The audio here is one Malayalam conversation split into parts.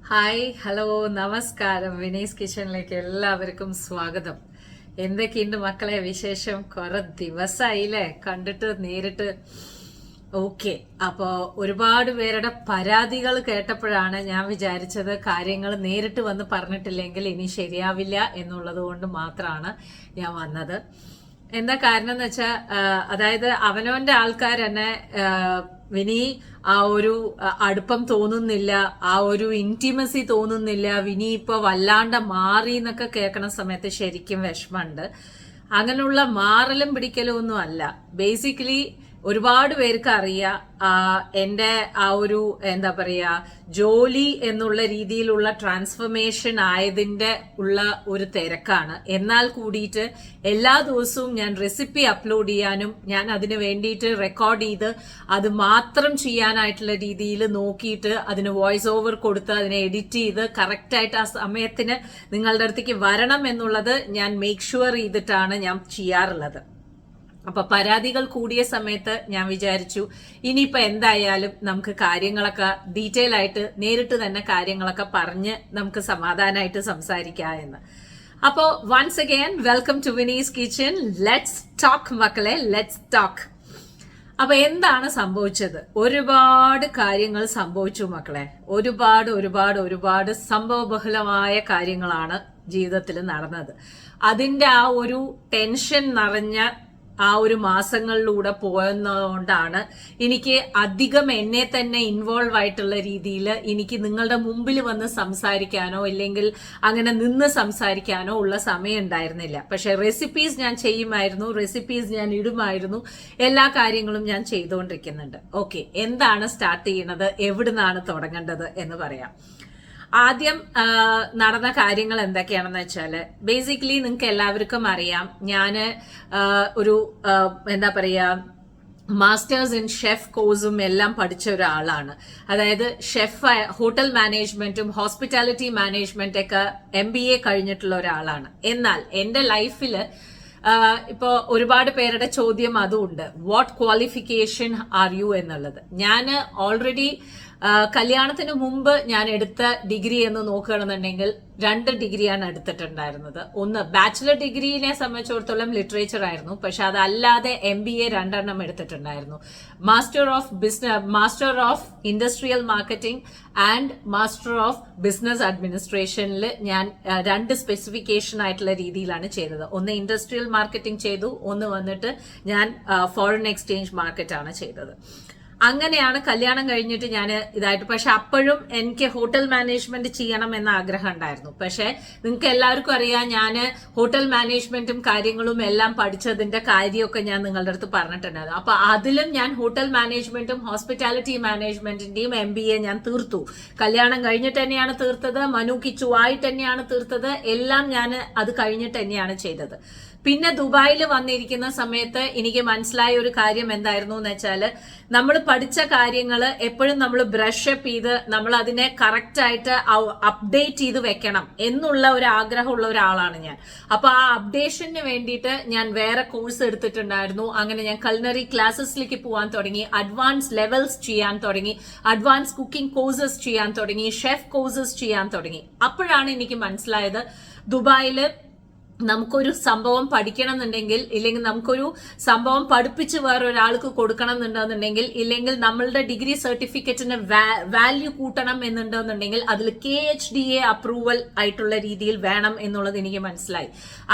ഹായ് ഹലോ നമസ്കാരം. വിനീസ് കിച്ചണിലേക്ക് എല്ലാവർക്കും സ്വാഗതം. എന്തൊക്കെയുണ്ട് മക്കളെ വിശേഷം? കുറെ ദിവസമായില്ലേ കണ്ടിട്ട് നേരിട്ട്. ഓക്കെ, അപ്പോൾ ഒരുപാട് പേരുടെ പരാതികൾ കേട്ടപ്പോഴാണ് ഞാൻ വിചാരിച്ചത് കാര്യങ്ങൾ നേരിട്ട് വന്ന് പറഞ്ഞിട്ടില്ലെങ്കിൽ ഇനി ശരിയാവില്ല എന്നുള്ളത് കൊണ്ട് മാത്രമാണ് ഞാൻ വന്നത്. എന്താ കാരണം എന്ന് വെച്ചാൽ, അതായത് അവനവന്റെ ആൾക്കാർ തന്നെ വിനി ആ ഒരു അടുപ്പം തോന്നുന്നില്ല, ആ ഒരു ഇന്റിമസി തോന്നുന്നില്ല, വിനി ഇപ്പൊ വല്ലാണ്ട് മാറി എന്നൊക്കെ കേൾക്കണ സമയത്ത് ശരിക്കും വിഷമമുണ്ട്. അങ്ങനെയുള്ള മാറലും പിടിക്കലും ഒന്നും അല്ല. ബേസിക്കലി ഒരുപാട് പേർക്ക് അറിയാം എൻ്റെ ആ ഒരു എന്താ പറയാ ജോലി എന്നുള്ള രീതിയിലുള്ള ട്രാൻസ്ഫർമേഷൻ ആയതിന്റെ ഉള്ള ഒരു തിരക്കാണ്. എന്നാൽ കൂടിയിട്ട് എല്ലാ ദിവസവും ഞാൻ റെസിപ്പി അപ്ലോഡ് ചെയ്യാനും ഞാൻ അതിന് വേണ്ടിയിട്ട് റെക്കോർഡ് ചെയ്ത് അത് മാത്രം ചെയ്യാനായിട്ടുള്ള രീതിയിൽ നോക്കിയിട്ട് അതിന് വോയിസ് ഓവർ കൊടുത്ത് അതിനെ എഡിറ്റ് ചെയ്ത് കറക്റ്റായിട്ട് ആ സമയത്തിന് നിങ്ങളുടെ അടുത്തേക്ക് വരണം എന്നുള്ളത് ഞാൻ മേക്ക് ഷുവർ ചെയ്തിട്ടാണ് ഞാൻ ചെയ്യാറുള്ളത്. അപ്പൊ പരാതികൾ കൂടിയ സമയത്ത് ഞാൻ വിചാരിച്ചു ഇനിയിപ്പോ എന്തായാലും നമുക്ക് കാര്യങ്ങളൊക്കെ ഡീറ്റെയിൽ ആയിട്ട് നേരിട്ട് തന്നെ കാര്യങ്ങളൊക്കെ പറഞ്ഞ് നമുക്ക് സമാധാനമായിട്ട് സംസാരിക്കാം എന്ന്. അപ്പോ once again welcome to Vinee's kitchen. Let's talk മക്കളെ, ലെറ്റ്സ് ടോക്ക്. അപ്പൊ എന്താണ് സംഭവിച്ചത്? ഒരുപാട് കാര്യങ്ങൾ സംഭവിച്ചു മക്കളെ. ഒരുപാട് ഒരുപാട് ഒരുപാട് സംഭവബഹുലമായ കാര്യങ്ങളാണ് ജീവിതത്തിൽ നടന്നത്. അതിന്റെ ആ ഒരു ടെൻഷൻ നിറഞ്ഞ ആ ഒരു മാസങ്ങളിലൂടെ പോയെന്നതുകൊണ്ടാണ് എനിക്ക് അധികം എന്നെ തന്നെ ഇൻവോൾവ് ആയിട്ടുള്ള രീതിയിൽ എനിക്ക് നിങ്ങളുടെ മുമ്പിൽ വന്ന് സംസാരിക്കാനോ ഇല്ലെങ്കിൽ അങ്ങനെ നിന്ന് സംസാരിക്കാനോ ഉള്ള സമയം ഉണ്ടായിരുന്നില്ല. പക്ഷെ റെസിപ്പീസ് ഞാൻ ചെയ്യുമായിരുന്നു, റെസിപ്പീസ് ഞാൻ ഇടുമായിരുന്നു, എല്ലാ കാര്യങ്ങളും ഞാൻ ചെയ്തുകൊണ്ടിരിക്കുന്നുണ്ട്. ഓക്കെ, എന്താണ് സ്റ്റാർട്ട് ചെയ്യുന്നത്, എവിടുന്നാണ് തുടങ്ങേണ്ടത് എന്ന് പറയാം. ആദ്യം നടന്ന കാര്യങ്ങൾ എന്തൊക്കെയാണെന്ന് വെച്ചാല്, ബേസിക്കലി നിങ്ങൾക്ക് എല്ലാവർക്കും അറിയാം ഞാൻ ഒരു എന്താ പറയാ മാസ്റ്റേഴ്സ് ഇൻ ഷെഫ് കോഴ്സും എല്ലാം പഠിച്ച ഒരാളാണ്. അതായത് ഷെഫ് ഹോട്ടൽ മാനേജ്മെന്റും ഹോസ്പിറ്റാലിറ്റി മാനേജ്മെന്റ് ഒക്കെ MBA കഴിഞ്ഞിട്ടുള്ള ഒരാളാണ്. എന്നാൽ എന്റെ ലൈഫിൽ ഇപ്പോ ഒരുപാട് പേരുടെ ചോദ്യം അതുണ്ട്, വാട്ട് ക്വാളിഫിക്കേഷൻ ആർ യു എന്നുള്ളത്. ഞാൻ ഓൾറെഡി കല്യാണത്തിന് മുമ്പ് ഞാൻ എടുത്ത ഡിഗ്രി എന്ന് നോക്കുകയാണെന്നുണ്ടെങ്കിൽ 2 ഡിഗ്രിയാണ് എടുത്തിട്ടുണ്ടായിരുന്നത്. ഒന്ന് ബാച്ചിലർ ഡിഗ്രീനെ സംബന്ധിച്ചിടത്തോളം ലിറ്ററേച്ചർ ആയിരുന്നു, പക്ഷെ അതല്ലാതെ MBA 2 എടുത്തിട്ടുണ്ടായിരുന്നു. Master of industrial marketing and master of business അഡ്മിനിസ്ട്രേഷനിൽ ഞാൻ 2 സ്പെസിഫിക്കേഷൻ ആയിട്ടുള്ള രീതിയിലാണ് ചെയ്തത്. ഒന്ന് ഇൻഡസ്ട്രിയൽ മാർക്കറ്റിംഗ് ചെയ്തു, ഒന്ന് വന്നിട്ട് ഞാൻ ഫോറിൻ എക്സ്ചേഞ്ച് മാർക്കറ്റാണ് ചെയ്തത്. അങ്ങനെയാണ് കല്യാണം കഴിഞ്ഞിട്ട് ഞാൻ ഇതായിട്ട്. പക്ഷെ അപ്പോഴും എനിക്ക് ഹോട്ടൽ മാനേജ്മെന്റ് ചെയ്യണം എന്ന ആഗ്രഹം ഉണ്ടായിരുന്നു. പക്ഷെ നിങ്ങൾക്ക് എല്ലാവർക്കും അറിയാം ഞാൻ ഹോട്ടൽ മാനേജ്മെന്റും കാര്യങ്ങളും എല്ലാം പഠിച്ചതിന്റെ കാര്യമൊക്കെ ഞാൻ നിങ്ങളുടെ അടുത്ത് പറഞ്ഞിട്ടുണ്ടായിരുന്നു. അപ്പൊ അതിലും ഞാൻ ഹോട്ടൽ മാനേജ്മെന്റും ഹോസ്പിറ്റാലിറ്റി മാനേജ്മെന്റിന്റെയും MBA ഞാൻ തീർത്തു. കല്യാണം കഴിഞ്ഞിട്ട് തന്നെയാണ് തീർത്തത്, മനു കിച്ചു ആയിട്ട് തന്നെയാണ് തീർത്തത്, എല്ലാം ഞാൻ അത് കഴിഞ്ഞിട്ട് തന്നെയാണ് ചെയ്തത്. പിന്നെ ദുബായിൽ വന്നിരിക്കുന്ന സമയത്ത് എനിക്ക് മനസ്സിലായ ഒരു കാര്യം എന്തായിരുന്നു എന്ന് വെച്ചാല്, നമ്മൾ പഠിച്ച കാര്യങ്ങൾ എപ്പോഴും നമ്മൾ ബ്രഷ് അപ്പ് ചെയ്ത് നമ്മൾ അതിനെ കറക്റ്റ് ആയിട്ട് അപ്ഡേറ്റ് ചെയ്ത് വെക്കണം എന്നുള്ള ഒരു ആഗ്രഹമുള്ള ഒരാളാണ് ഞാൻ. അപ്പൊ ആ അപ്ഡേഷന് വേണ്ടിയിട്ട് ഞാൻ വേറെ കോഴ്സ് എടുത്തിട്ടുണ്ടായിരുന്നു. അങ്ങനെ ഞാൻ കൾനറി ക്ലാസ്സസിലേക്ക് പോകാൻ തുടങ്ങി, അഡ്വാൻസ് ലെവൽസ് ചെയ്യാൻ തുടങ്ങി, അഡ്വാൻസ് കുക്കിംഗ് കോഴ്സസ് ചെയ്യാൻ തുടങ്ങി, ഷെഫ് കോഴ്സസ് ചെയ്യാൻ തുടങ്ങി. അപ്പോഴാണ് എനിക്ക് മനസ്സിലായത് ദുബായില് നമുക്കൊരു സംഭവം പഠിക്കണം എന്നുണ്ടെങ്കിൽ, ഇല്ലെങ്കിൽ നമുക്കൊരു സംഭവം പഠിപ്പിച്ച് വേറൊരാൾക്ക് കൊടുക്കണം എന്നുണ്ടെന്നുണ്ടെങ്കിൽ, ഇല്ലെങ്കിൽ നമ്മളുടെ ഡിഗ്രി സർട്ടിഫിക്കറ്റിന് വാല്യൂ കൂട്ടണം എന്നുണ്ടെന്നുണ്ടെങ്കിൽ അതിൽ KHDA അപ്രൂവൽ ആയിട്ടുള്ള രീതിയിൽ വേണം എന്നുള്ളത് എനിക്ക് മനസ്സിലായി.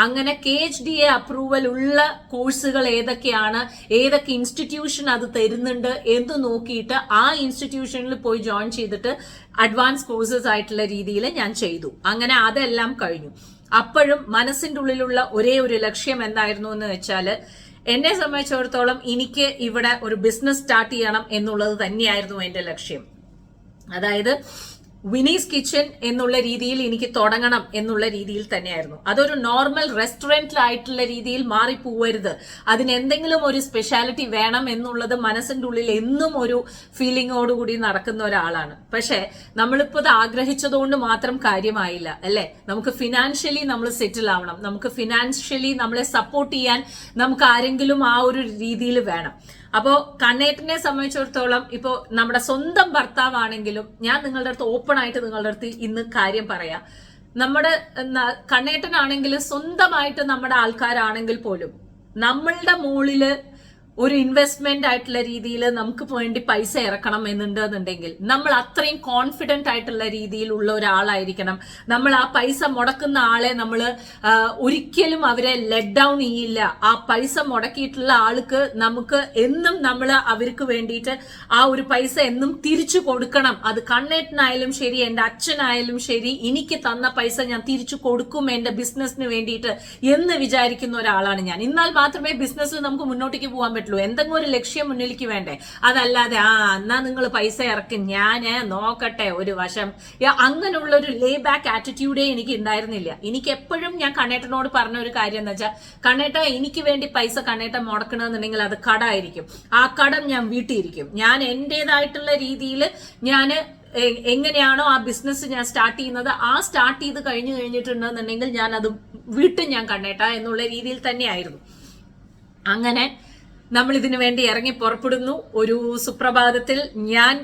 അങ്ങനെ KHDA അപ്രൂവൽ ഉള്ള കോഴ്സുകൾ ഏതൊക്കെയാണ്, ഏതൊക്കെ ഇൻസ്റ്റിറ്റ്യൂഷൻ അത് തരുന്നുണ്ട് എന്ന് നോക്കിയിട്ട് ആ ഇൻസ്റ്റിറ്റ്യൂഷനിൽ പോയി ജോയിൻ ചെയ്തിട്ട് അഡ്വാൻസ് കോഴ്സസ് ആയിട്ടുള്ള രീതിയിൽ ഞാൻ ചെയ്തു. അങ്ങനെ അതെല്ലാം കഴിഞ്ഞു. അപ്പോഴും മനസ്സിന്റെ ഉള്ളിലുള്ള ഒരേ ഒരു ലക്ഷ്യം എന്തായിരുന്നു എന്ന് വെച്ചാല്, എന്നെ സംബന്ധിച്ചിടത്തോളം എനിക്ക് ഇവിടെ ഒരു ബിസിനസ് സ്റ്റാർട്ട് ചെയ്യണം എന്നുള്ളത് തന്നെയായിരുന്നു എന്റെ ലക്ഷ്യം. അതായത് വിനീസ് കിച്ചൺ എന്നുള്ള രീതിയിൽ എനിക്ക് തുടങ്ങണം എന്നുള്ള രീതിയിൽ തന്നെയായിരുന്നു. അതൊരു നോർമൽ റെസ്റ്റോറന്റിലായിട്ടുള്ള രീതിയിൽ മാറിപ്പോവരുത്, അതിനെന്തെങ്കിലും ഒരു സ്പെഷ്യാലിറ്റി വേണം എന്നുള്ളത് മനസ്സിന്റെ ഉള്ളിൽ എന്നും ഒരു ഫീലിങ്ങോടുകൂടി നടക്കുന്ന ഒരാളാണ്. പക്ഷെ നമ്മളിപ്പോ ഇത് ആഗ്രഹിച്ചതുകൊണ്ട് മാത്രം കാര്യമായില്ല അല്ലെ. നമുക്ക് ഫിനാൻഷ്യലി നമ്മൾ സെറ്റിൽ ആവണം, നമുക്ക് ഫിനാൻഷ്യലി നമ്മളെ സപ്പോർട്ട് ചെയ്യാൻ നമുക്ക് ആരെങ്കിലും ആ ഒരു രീതിയിൽ വേണം. അപ്പോ കണ്ണേട്ടനെ സംബന്ധിച്ചിടത്തോളം ഇപ്പോ നമ്മുടെ സ്വന്തം ഭർത്താവാണെങ്കിലും ഞാൻ നിങ്ങളുടെ അടുത്ത് ഓപ്പൺ ആയിട്ട് നിങ്ങളുടെ അടുത്ത് ഇന്ന് കാര്യം പറയാം. നമ്മുടെ കണ്ണേട്ടനാണെങ്കിൽ സ്വന്തമായിട്ട് നമ്മുടെ ആൾക്കാരാണെങ്കിൽ പോലും നമ്മളുടെ മുകളില് ഒരു ഇൻവെസ്റ്റ്മെന്റ് ആയിട്ടുള്ള രീതിയിൽ നമുക്ക് വേണ്ടി പൈസ ഇറക്കണം എന്നുണ്ടെന്നുണ്ടെങ്കിൽ നമ്മൾ അത്രയും കോൺഫിഡന്റ് ആയിട്ടുള്ള രീതിയിലുള്ള ഒരാളായിരിക്കണം. നമ്മൾ ആ പൈസ മുടക്കുന്ന ആളെ നമ്മൾ ഒരിക്കലും അവരെ ലെറ്റ് ഡൗൺ ചെയ്യില്ല. ആ പൈസ മുടക്കിയിട്ടുള്ള ആൾക്ക് നമുക്ക് എന്നും നമ്മൾ അവർക്ക് വേണ്ടിയിട്ട് ആ ഒരു പൈസ എന്നും തിരിച്ചു കൊടുക്കണം. അത് കണ്ണേട്ടനായാലും ശരി, എന്റെ അച്ഛനായാലും ശരി, എനിക്ക് തന്ന പൈസ ഞാൻ തിരിച്ചു കൊടുക്കും എന്റെ ബിസിനസിന് വേണ്ടിയിട്ട് എന്ന് വിചാരിക്കുന്ന ഒരാളാണ് ഞാൻ. എന്നാൽ മാത്രമേ ബിസിനസ്സിൽ നമുക്ക് മുന്നോട്ടേക്ക് പോകാൻ പറ്റുള്ളൂ. എന്തെങ്കിലും ഒരു ലക്ഷ്യം മുന്നിലേക്ക് വേണ്ടേ? അതല്ലാതെ എന്നാ നിങ്ങൾ പൈസ ഇറക്കി ഞാന് നോക്കട്ടെ ഒരു വശം, അങ്ങനെയുള്ള ഒരു ലേ ബാക്ക് ആറ്റിറ്റ്യൂഡേ എനിക്ക് ഉണ്ടായിരുന്നില്ല. എനിക്ക് എപ്പോഴും ഞാൻ കണ്ണേട്ടനോട് പറഞ്ഞ ഒരു കാര്യം എന്ന് വെച്ചാൽ, കണ്ണേട്ട എനിക്ക് വേണ്ടി പൈസ കണ്ണേട്ടൻ മുടക്കണമെന്നുണ്ടെങ്കിൽ അത് കടമായിരിക്കും. ആ കടം ഞാൻ വീട്ടിയിരിക്കും. ഞാൻ എന്റേതായിട്ടുള്ള രീതിയിൽ ഞാൻ എങ്ങനെയാണോ ആ ബിസിനസ് ഞാൻ സ്റ്റാർട്ട് ചെയ്യുന്നത്, ആ സ്റ്റാർട്ട് ചെയ്ത് കഴിഞ്ഞിട്ടുണ്ടെന്നുണ്ടെങ്കിൽ ഞാൻ അത് വീട്ടും ഞാൻ കണ്ണേട്ട എന്നുള്ള രീതിയിൽ തന്നെയായിരുന്നു. അങ്ങനെ നമ്മൾ ഇതിനു വേണ്ടി ഇറങ്ങി പുറപ്പെടുന്നു. ഒരു സുപ്രഭാതത്തിൽ ഞാൻ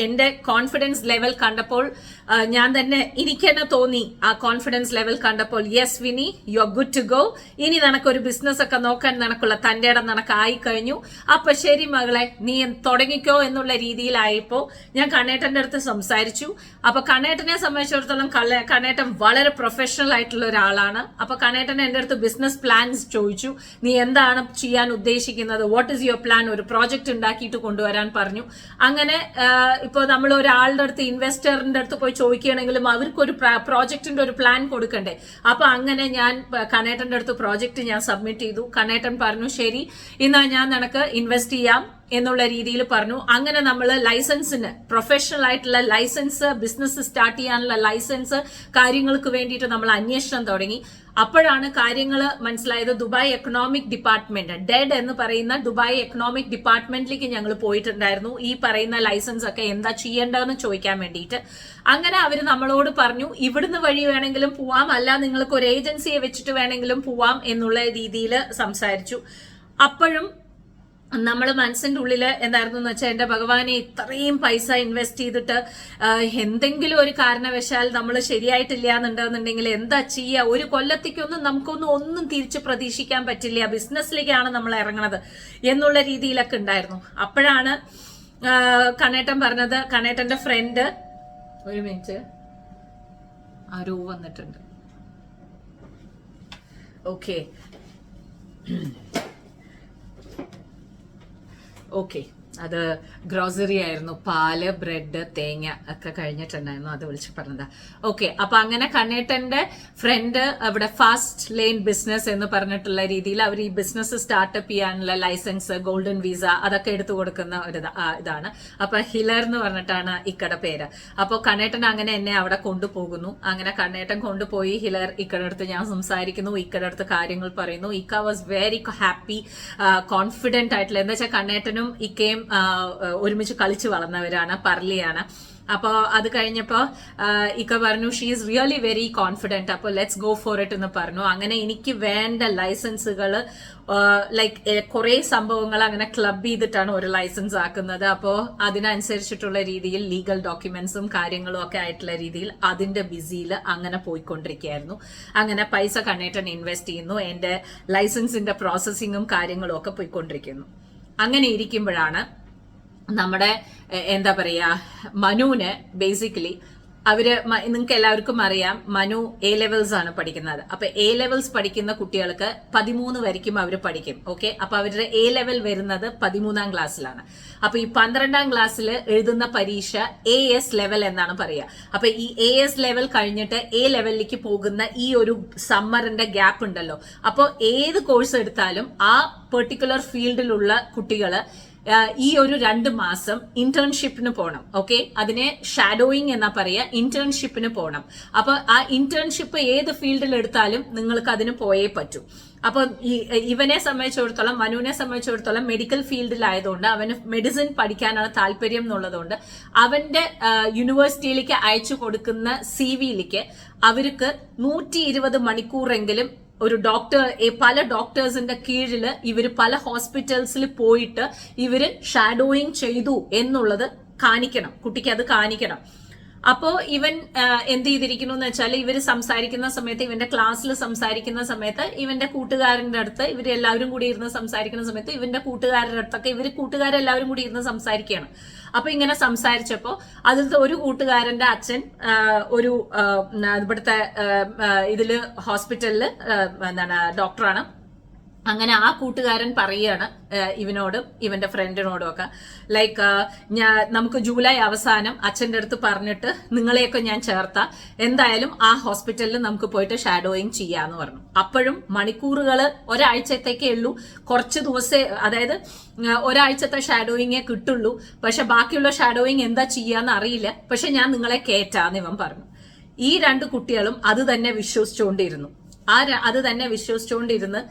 എന്റെ കോൺഫിഡൻസ് ലെവൽ കണ്ടപ്പോൾ ഞാൻ തന്നെ എനിക്ക് തന്നെ തോന്നി, ആ കോൺഫിഡൻസ് ലെവൽ കണ്ടപ്പോൾ, yes Vini, you are good to go. ഇനി നിനക്കൊരു ബിസിനസ് ഒക്കെ നോക്കാൻ നിനക്കുള്ള തന്റെ ഇടം നിനക്കായി കഴിഞ്ഞു. അപ്പൊ ശരി മകളെ, നീ തുടങ്ങിക്കോ എന്നുള്ള രീതിയിലായപ്പോ ഞാൻ കണ്ണേട്ടന്റെ അടുത്ത് സംസാരിച്ചു. അപ്പൊ കണ്ണേട്ടനെ സംബന്ധിച്ചിടത്തോളം കണ്ണേട്ടൻ വളരെ പ്രൊഫഷണൽ ആയിട്ടുള്ള ഒരാളാണ്. അപ്പൊ കണ്ണേട്ടൻ എന്റെ അടുത്ത് ബിസിനസ് പ്ലാൻസ് ചോദിച്ചു. നീ എന്താണ് ചെയ്യാൻ ഉദ്ദേശിക്കുന്നത്, വാട്ട് ഈസ് യുവർ പ്ലാൻ? ഒരു പ്രോജക്റ്റ് ഉണ്ടാക്കിയിട്ട് കൊണ്ടുവരാൻ പറഞ്ഞു. അങ്ങനെ ഇപ്പൊ നമ്മൾ ഒരാളുടെ അടുത്ത്, ഇൻവെസ്റ്ററിന്റെ അടുത്ത് പോയി ചോദിക്കുകയാണെങ്കിലും അവർക്കൊരു പ്രോജക്റ്റിന്റെ ഒരു പ്ലാൻ കൊടുക്കണ്ടേ. അപ്പൊ അങ്ങനെ ഞാൻ കണ്ണേട്ടന്റെ അടുത്ത് പ്രോജക്റ്റ് ഞാൻ സബ്മിറ്റ് ചെയ്തു. കണ്ണേട്ടൻ പറഞ്ഞു ശരി, എന്നാ ഞാൻ നിനക്ക് ഇൻവെസ്റ്റ് ചെയ്യാം എന്നുള്ള രീതിയിൽ പറഞ്ഞു. അങ്ങനെ നമ്മൾ ലൈസൻസിന്, പ്രൊഫഷണൽ ആയിട്ടുള്ള ലൈസൻസ്, ബിസിനസ് സ്റ്റാർട്ട് ചെയ്യാനുള്ള ലൈസൻസ് കാര്യങ്ങൾക്ക് വേണ്ടിയിട്ട് നമ്മൾ അന്വേഷണം തുടങ്ങി. അപ്പോഴാണ് കാര്യങ്ങൾ മനസ്സിലായത്. ദുബായ് എക്കണോമിക് ഡിപ്പാർട്ട്മെന്റ്, ഡെഡ് എന്ന് പറയുന്ന ദുബായ് എക്കണോമിക് ഡിപ്പാർട്ട്മെന്റിലേക്ക് ഞങ്ങൾ പോയിട്ടുണ്ടായിരുന്നു. ഈ പറയുന്ന ലൈസൻസ് ഒക്കെ എന്താ ചെയ്യേണ്ടതെന്ന് ചോദിക്കാൻ വേണ്ടിയിട്ട്. അങ്ങനെ അവര് നമ്മളോട് പറഞ്ഞു, ഇവിടുന്ന് വഴി വേണമെങ്കിലും പോവാം, അല്ല നിങ്ങൾക്ക് ഒരു ഏജൻസിയെ വെച്ചിട്ട് വേണമെങ്കിലും പോവാം എന്നുള്ള രീതിയിൽ സംസാരിച്ചു. അപ്പോഴും നമ്മൾ മനസ്സിന്റെ ഉള്ളില് എന്തായിരുന്നു എന്ന് വെച്ചാൽ, എന്റെ ഭഗവാനെ, ഇത്രയും പൈസ ഇൻവെസ്റ്റ് ചെയ്തിട്ട് എന്തെങ്കിലും ഒരു കാരണവശാൽ നമ്മൾ ശരിയായിട്ടില്ല എന്നുണ്ടെന്നുണ്ടെങ്കിൽ എന്താ ചെയ്യുക? ഒരു കൊല്ലത്തേക്കൊന്നും ഒന്നും തിരിച്ചു പ്രതീക്ഷിക്കാൻ പറ്റില്ല. ബിസിനസ്സിലേക്കാണ് നമ്മൾ ഇറങ്ങണത് എന്നുള്ള രീതിയിലൊക്കെ ഉണ്ടായിരുന്നു. അപ്പോഴാണ് കണ്ണേട്ടൻ പറഞ്ഞത്, കണ്ണേട്ടന്റെ ഫ്രണ്ട്, ഒരു മിനിറ്റ്, ആരോ വന്നിട്ടുണ്ട്. ഓക്കെ ഓക്കെ, അത് ഗ്രോസറി ആയിരുന്നു. പാല്, ബ്രെഡ്, തേങ്ങ ഒക്കെ കഴിഞ്ഞിട്ടുണ്ടായിരുന്നു. അത് വിളിച്ച് പറഞ്ഞതാ. ഓക്കെ, അപ്പൊ അങ്ങനെ കണ്ണേട്ടന്റെ ഫ്രണ്ട് അവിടെ ഫാസ്റ്റ് ലെയിൻ ബിസിനസ് എന്ന് പറഞ്ഞിട്ടുള്ള രീതിയിൽ അവർ ഈ ബിസിനസ് സ്റ്റാർട്ടപ്പ് ചെയ്യാനുള്ള ലൈസൻസ്, ഗോൾഡൻ വിസ അതൊക്കെ എടുത്തു കൊടുക്കുന്ന ഒരു ഇതാണ്. അപ്പൊ ഹിലർ എന്ന് പറഞ്ഞിട്ടാണ് ഇക്കടെ പേര്. അപ്പൊ കണ്ണേട്ടൻ അങ്ങനെ എന്നെ അവിടെ കൊണ്ടുപോകുന്നു. അങ്ങനെ കണ്ണേട്ടൻ കൊണ്ടുപോയി ഹിലർ ഇക്കടെ അടുത്ത് ഞാൻ സംസാരിക്കുന്നു, ഇക്കടെ അടുത്ത് കാര്യങ്ങൾ പറയുന്നു. ഇക്ക വാസ് വെരി ഹാപ്പി, കോൺഫിഡന്റ് ആയിട്ടുള്ള, എന്താ വെച്ചാൽ കണ്ണേട്ടനും ഇക്കയും ഒരുമിച്ച് കളിച്ചു വളർന്നവരാണ്, പറലിയാണ്. അപ്പോ അത് കഴിഞ്ഞപ്പോ ഇക്ക പറഞ്ഞു, she is really very confident, അപ്പൊ ലെറ്റ്സ് ഗോ ഫോർ ഇറ്റ് എന്ന് പറഞ്ഞു. അങ്ങനെ എനിക്ക് വേണ്ട ലൈസൻസുകൾ, ലൈക്ക് കുറെ സംഭവങ്ങൾ അങ്ങനെ ക്ലബ് ചെയ്തിട്ടാണ് ഒരു ലൈസൻസ് ആക്കുന്നത്. അപ്പോ അതിനനുസരിച്ചിട്ടുള്ള രീതിയിൽ ലീഗൽ ഡോക്യുമെന്റ്സും കാര്യങ്ങളും ഒക്കെ ആയിട്ടുള്ള രീതിയിൽ അതിന്റെ ബിസിയിൽ അങ്ങനെ പോയിക്കൊണ്ടിരിക്കുകയായിരുന്നു. അങ്ങനെ പൈസ കണ്ണേട്ടൻ ഇൻവെസ്റ്റ് ചെയ്യുന്നു, എന്റെ ലൈസൻസിന്റെ പ്രോസസ്സിങ്ങും കാര്യങ്ങളും ഒക്കെ പോയിക്കൊണ്ടിരിക്കുന്നു. അങ്ങനെ ഇരിക്കുമ്പോഴാണ് നമ്മുടെ എന്താ പറയാ, മനുവിന് ബേസിക്കലി നിങ്ങൾക്ക് എല്ലാവർക്കും അറിയാം, മനു എ ലെവൽസ് ആണ് പഠിക്കുന്നത്. അപ്പൊ എ ലെവൽസ് പഠിക്കുന്ന കുട്ടികൾക്ക് 13 വരയ്ക്കും അവർ പഠിക്കും. ഓക്കെ, അപ്പൊ അവരുടെ എ ലെവൽ വരുന്നത് 13ാം ക്ലാസ്സിലാണ്. അപ്പൊ ഈ 12ാം ക്ലാസ്സിൽ എഴുതുന്ന പരീക്ഷ AS ലെവൽ എന്നാണ് പറയുക. അപ്പൊ ഈ AS ലെവൽ കഴിഞ്ഞിട്ട് എ ലെവലിലേക്ക് പോകുന്ന ഈ ഒരു സമ്മറിന്റെ ഗ്യാപ്പ് ഉണ്ടല്ലോ, അപ്പോൾ ഏത് കോഴ്സ് എടുത്താലും ആ പെർട്ടിക്കുലർ ഫീൽഡിലുള്ള കുട്ടികള് ഈ ഒരു 2 മാസം ഇന്റേൺഷിപ്പിന് പോകണം. ഓക്കെ, അതിനെ ഷാഡോയിങ് എന്നാ പറയാ, ഇന്റേൺഷിപ്പിന് പോകണം. അപ്പൊ ആ ഇന്റേൺഷിപ്പ് ഏത് ഫീൽഡിൽ എടുത്താലും നിങ്ങൾക്ക് അതിന് പോയേ പറ്റൂ. അപ്പൊ ഇവനെ സംബന്ധിച്ചിടത്തോളം, മനുവിനെ സംബന്ധിച്ചിടത്തോളം മെഡിക്കൽ ഫീൽഡിലായതുകൊണ്ട് അവന് മെഡിസിൻ പഠിക്കാനാണ് താല്പര്യം എന്നുള്ളതുകൊണ്ട് അവന്റെ യൂണിവേഴ്സിറ്റിയിലേക്ക് അയച്ചു കൊടുക്കുന്ന CV-യിലേക്ക് അവർക്ക് 120 മണിക്കൂറെങ്കിലും ഒരു പല ഡോക്ടേഴ്സിന്റെ കീഴിൽ ഇവര് പല ഹോസ്പിറ്റൽസിൽ പോയിട്ട് ഇവര് ഷാഡോയിങ് ചെയ്തു എന്നുള്ളത് കാണിക്കണം, കുട്ടിക്ക് അത് കാണിക്കണം. അപ്പോ ഇവൻ എന്ത് ചെയ്തിരിക്കുന്നു എന്ന് വെച്ചാൽ ഇവര് സംസാരിക്കുന്ന സമയത്ത്, ഇവന്റെ ക്ലാസ്സിൽ സംസാരിക്കുന്ന സമയത്ത് ഇവന്റെ കൂട്ടുകാരന്റെ അടുത്ത്, ഇവരെല്ലാവരും കൂടി ഇരുന്ന് സംസാരിക്കുന്ന സമയത്ത് ഇവന്റെ കൂട്ടുകാരുടെ അടുത്തൊക്കെ കൂട്ടുകാരെല്ലാവരും കൂടി ഇരുന്ന് സംസാരിക്കുകയാണ്. അപ്പൊ ഇങ്ങനെ സംസാരിച്ചപ്പോ അതിലത്തെ ഒരു കൂട്ടുകാരന്റെ അച്ഛൻ ഒരു ഇവിടുത്തെ ഇതില് ഹോസ്പിറ്റലില് ഡോക്ടറാണ്. അങ്ങനെ ആ കൂട്ടുകാരൻ പറയുകയാണ് ഇവനോടും ഇവന്റെ ഫ്രണ്ടിനോടും ഒക്കെ, ലൈക്ക് നമുക്ക് ജൂലൈ അവസാനം അച്ഛൻ്റെ അടുത്ത് പറഞ്ഞിട്ട് നിങ്ങളെയൊക്കെ ഞാൻ ചേർത്താ എന്തായാലും ആ ഹോസ്പിറ്റലിൽ നമുക്ക് പോയിട്ട് ഷാഡോയിങ് ചെയ്യാന്ന് പറഞ്ഞു. അപ്പോഴും മണിക്കൂറുകൾ ഒരാഴ്ചത്തേക്കേ ഉള്ളൂ, കുറച്ച് ദിവസം, അതായത് ഒരാഴ്ചത്തെ ഷാഡോയിങ്ങേ കിട്ടുള്ളൂ. പക്ഷെ ബാക്കിയുള്ള ഷാഡോയിങ് എന്താ ചെയ്യാന്ന് അറിയില്ല, പക്ഷെ ഞാൻ നിങ്ങളെ കേറ്റാന്ന് ഇവൻ പറഞ്ഞു. ഈ രണ്ട് കുട്ടികളും അത് തന്നെ വിശ്വസിച്ചുകൊണ്ടിരുന്നു. അത് തന്നെ വിശ്വസിച്ചുകൊണ്ടിരുന്ന്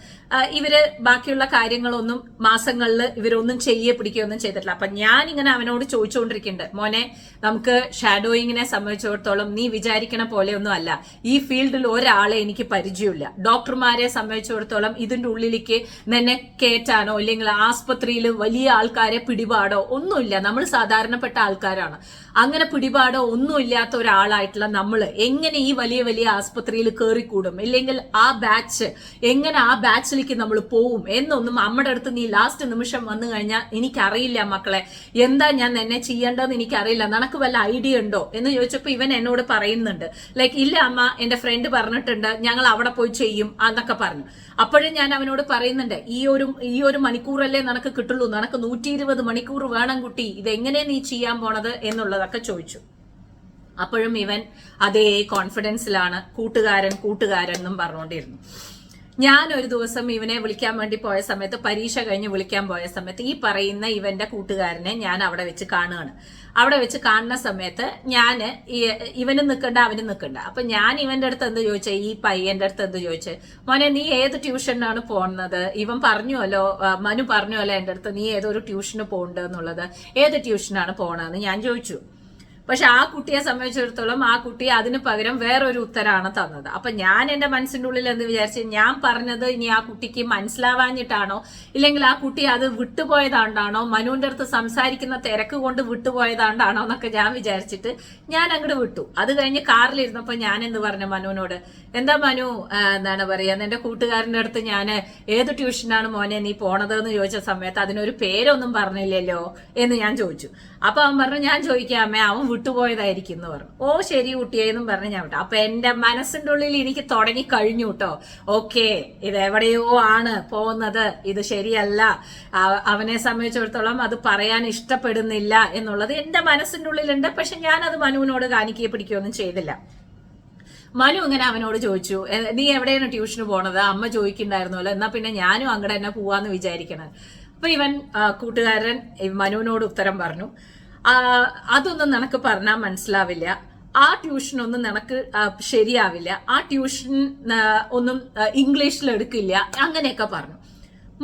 ഇവര് ബാക്കിയുള്ള കാര്യങ്ങളൊന്നും മാസങ്ങളിൽ ഇവരൊന്നും പിടിക്കുകയൊന്നും ചെയ്തിട്ടില്ല. അപ്പൊ ഞാൻ ഇങ്ങനെ അവനോട് ചോദിച്ചുകൊണ്ടിരിക്കുന്നുണ്ട്, മോനെ നമുക്ക് ഷാഡോയിങ്ങിനെ സംബന്ധിച്ചിടത്തോളം നീ വിചാരിക്കണ പോലെയൊന്നും അല്ല, ഈ ഫീൽഡിൽ ഒരാളെ എനിക്ക് പരിചയമില്ല. ഡോക്ടർമാരെ സംബന്ധിച്ചിടത്തോളം ഇതിന്റെ ഉള്ളിലേക്ക് നിന്നെ കയറ്റാനോ അല്ലെങ്കിൽ ആസ്പത്രിയിൽ വലിയ ആൾക്കാരെ പിടിപാടോ ഒന്നുമില്ല. നമ്മൾ സാധാരണപ്പെട്ട ആൾക്കാരാണ്. അങ്ങനെ പിടിപാടോ ഒന്നുമില്ലാത്ത ഒരാളായിട്ടുള്ള നമ്മൾ എങ്ങനെ ഈ വലിയ വലിയ ആസ്പത്രിയിൽ കയറിക്കൂടും, ഇല്ലെങ്കിൽ ആ ബാച്ച് എങ്ങനെ ആ ബാച്ചിലേക്ക് നമ്മൾ പോവും എന്നൊന്നും നമ്മുടെ അടുത്ത് നീ ലാസ്റ്റ് നിമിഷം വന്നു കഴിഞ്ഞാൽ എനിക്കറിയില്ല മക്കളെ, എന്താ ഞാൻ എന്നെ ചെയ്യേണ്ടതെന്ന് എനിക്കറിയില്ല, നിനക്ക് വല്ല ഐഡിയ ഉണ്ടോ എന്ന് ചോദിച്ചപ്പോൾ ഇവൻ എന്നോട് പറയുന്നുണ്ട്, ലൈക്ക് ഇല്ല അമ്മ, എന്റെ ഫ്രണ്ട് പറഞ്ഞിട്ടുണ്ട് ഞങ്ങൾ അവിടെ പോയി ചെയ്യും എന്നൊക്കെ പറഞ്ഞു. അപ്പോഴും ഞാൻ അവനോട് പറയുന്നുണ്ട്, ഈ ഒരു മണിക്കൂറല്ലേ നിനക്ക് കിട്ടുള്ളൂ, നിനക്ക് 120 മണിക്കൂർ വേണം കുട്ടി, ഇതെങ്ങനെ നീ ചെയ്യാൻ പോണത് എന്നുള്ളതൊക്കെ ചോദിച്ചു. അപ്പോഴും ഇവൻ അതേ കോൺഫിഡൻസിലാണ് കൂട്ടുകാരൻ എന്നും പറഞ്ഞുകൊണ്ടിരുന്നു. ഞാൻ ഒരു ദിവസം ഇവനെ വിളിക്കാൻ വേണ്ടി പോയ സമയത്ത്, പരീക്ഷ കഴിഞ്ഞ് വിളിക്കാൻ പോയ സമയത്ത് ഈ പറയുന്ന ഇവന്റെ കൂട്ടുകാരനെ ഞാൻ അവിടെ വെച്ച് കാണുകയാണ്. അവിടെ വെച്ച് കാണുന്ന സമയത്ത് ഇവന് നിൽക്കണ്ട അവന് നിൽക്കണ്ട. അപ്പൊ ഞാൻ ഇവന്റെ അടുത്ത് എന്ത് ചോദിച്ചേ, ഈ പയ്യന്റെ അടുത്ത് എന്ത് ചോദിച്ചേ, മോനെ നീ ഏത് ട്യൂഷനാണ് പോകുന്നത്? ഇവൻ പറഞ്ഞുവല്ലോ, മനു പറഞ്ഞുവല്ലോ എന്റെ അടുത്ത് നീ ഏതൊരു ട്യൂഷന് പോകണ്ട എന്നുള്ളത്, ഏത് ട്യൂഷനാണ് പോണതെന്ന് ഞാൻ ചോദിച്ചു. പക്ഷെ ആ കുട്ടിയെ സംബന്ധിച്ചിടത്തോളം ആ കുട്ടി അതിന് പകരം വേറൊരു ഉത്തരമാണ് തന്നത്. അപ്പൊ ഞാൻ എന്റെ മനസ്സിന്റെ ഉള്ളിൽ എന്ന് വിചാരിച്ച്, ഞാൻ പറഞ്ഞത് ഇനി ആ കുട്ടിക്ക് മനസ്സിലാവാഞ്ഞിട്ടാണോ, ഇല്ലെങ്കിൽ ആ കുട്ടി അത് വിട്ടുപോയതാണ്ടാണോ, മനുവിന്റെ അടുത്ത് സംസാരിക്കുന്ന തിരക്ക് കൊണ്ട് വിട്ടുപോയതാണ്ടാണോ എന്നൊക്കെ ഞാൻ വിചാരിച്ചിട്ട് ഞാൻ അങ്ങോട്ട് വിട്ടു. അത് കഴിഞ്ഞ് കാറിലിരുന്നപ്പോ ഞാൻ എന്ത് പറഞ്ഞു മനുവിനോട്, എന്താ മനു, എന്താണ് പറയാ, എന്റെ കൂട്ടുകാരന്റെ അടുത്ത് ഞാൻ ഏത് ട്യൂഷനാണ് മോനെ നീ പോണത് എന്ന് ചോദിച്ച സമയത്ത് അതിനൊരു പേരൊന്നും പറഞ്ഞില്ലല്ലോ എന്ന് ഞാൻ ചോദിച്ചു. അപ്പൊ അവൻ പറഞ്ഞു, ഞാൻ ചോദിക്കാം അമ്മേ, അവൻ വിട്ടുപോയതായിരിക്കും എന്ന് പറഞ്ഞു. ഓ ശരി കുട്ടിയെന്നും പറഞ്ഞ് ഞാൻ വിട്ടു. അപ്പൊ എന്റെ മനസ്സിന്റെ ഉള്ളിൽ എനിക്ക് തുടങ്ങി കഴിഞ്ഞു കേട്ടോ, ഓക്കെ ഇത് എവിടെയോ ആണ് പോകുന്നത്, ഇത് ശരിയല്ല, അവനെ സംബന്ധിച്ചിടത്തോളം അത് പറയാൻ ഇഷ്ടപ്പെടുന്നില്ല എന്നുള്ളത് എന്റെ മനസ്സിന്റെ ഉള്ളിലുണ്ട്. പക്ഷെ ഞാൻ അത് മനുവിനോട് കാണിക്കുകയോ പിടിക്കുകയൊന്നും ചെയ്തില്ല. മനു ഇങ്ങനെ അവനോട് ചോദിച്ചു, നീ എവിടെയാണ് ട്യൂഷന് പോണത്, അമ്മ ചോദിക്കണ്ടായിരുന്നല്ലോ, എന്നാ പിന്നെ ഞാനും അങ്ങോട്ട് തന്നെ പോവാന്ന് വിചാരിക്കണത്. അപ്പൊ ഇവൻ കൂട്ടുകാരൻ മനുവിനോട് ഉത്തരം പറഞ്ഞു, അതൊന്നും നിനക്ക് പറഞ്ഞാൽ മനസ്സിലാവില്ല, ആ ട്യൂഷനൊന്നും നിനക്ക് ശരിയാവില്ല, ആ ട്യൂഷൻ ഒന്നും ഇംഗ്ലീഷിൽ എടുക്കില്ല, അങ്ങനെയൊക്കെ പറഞ്ഞു.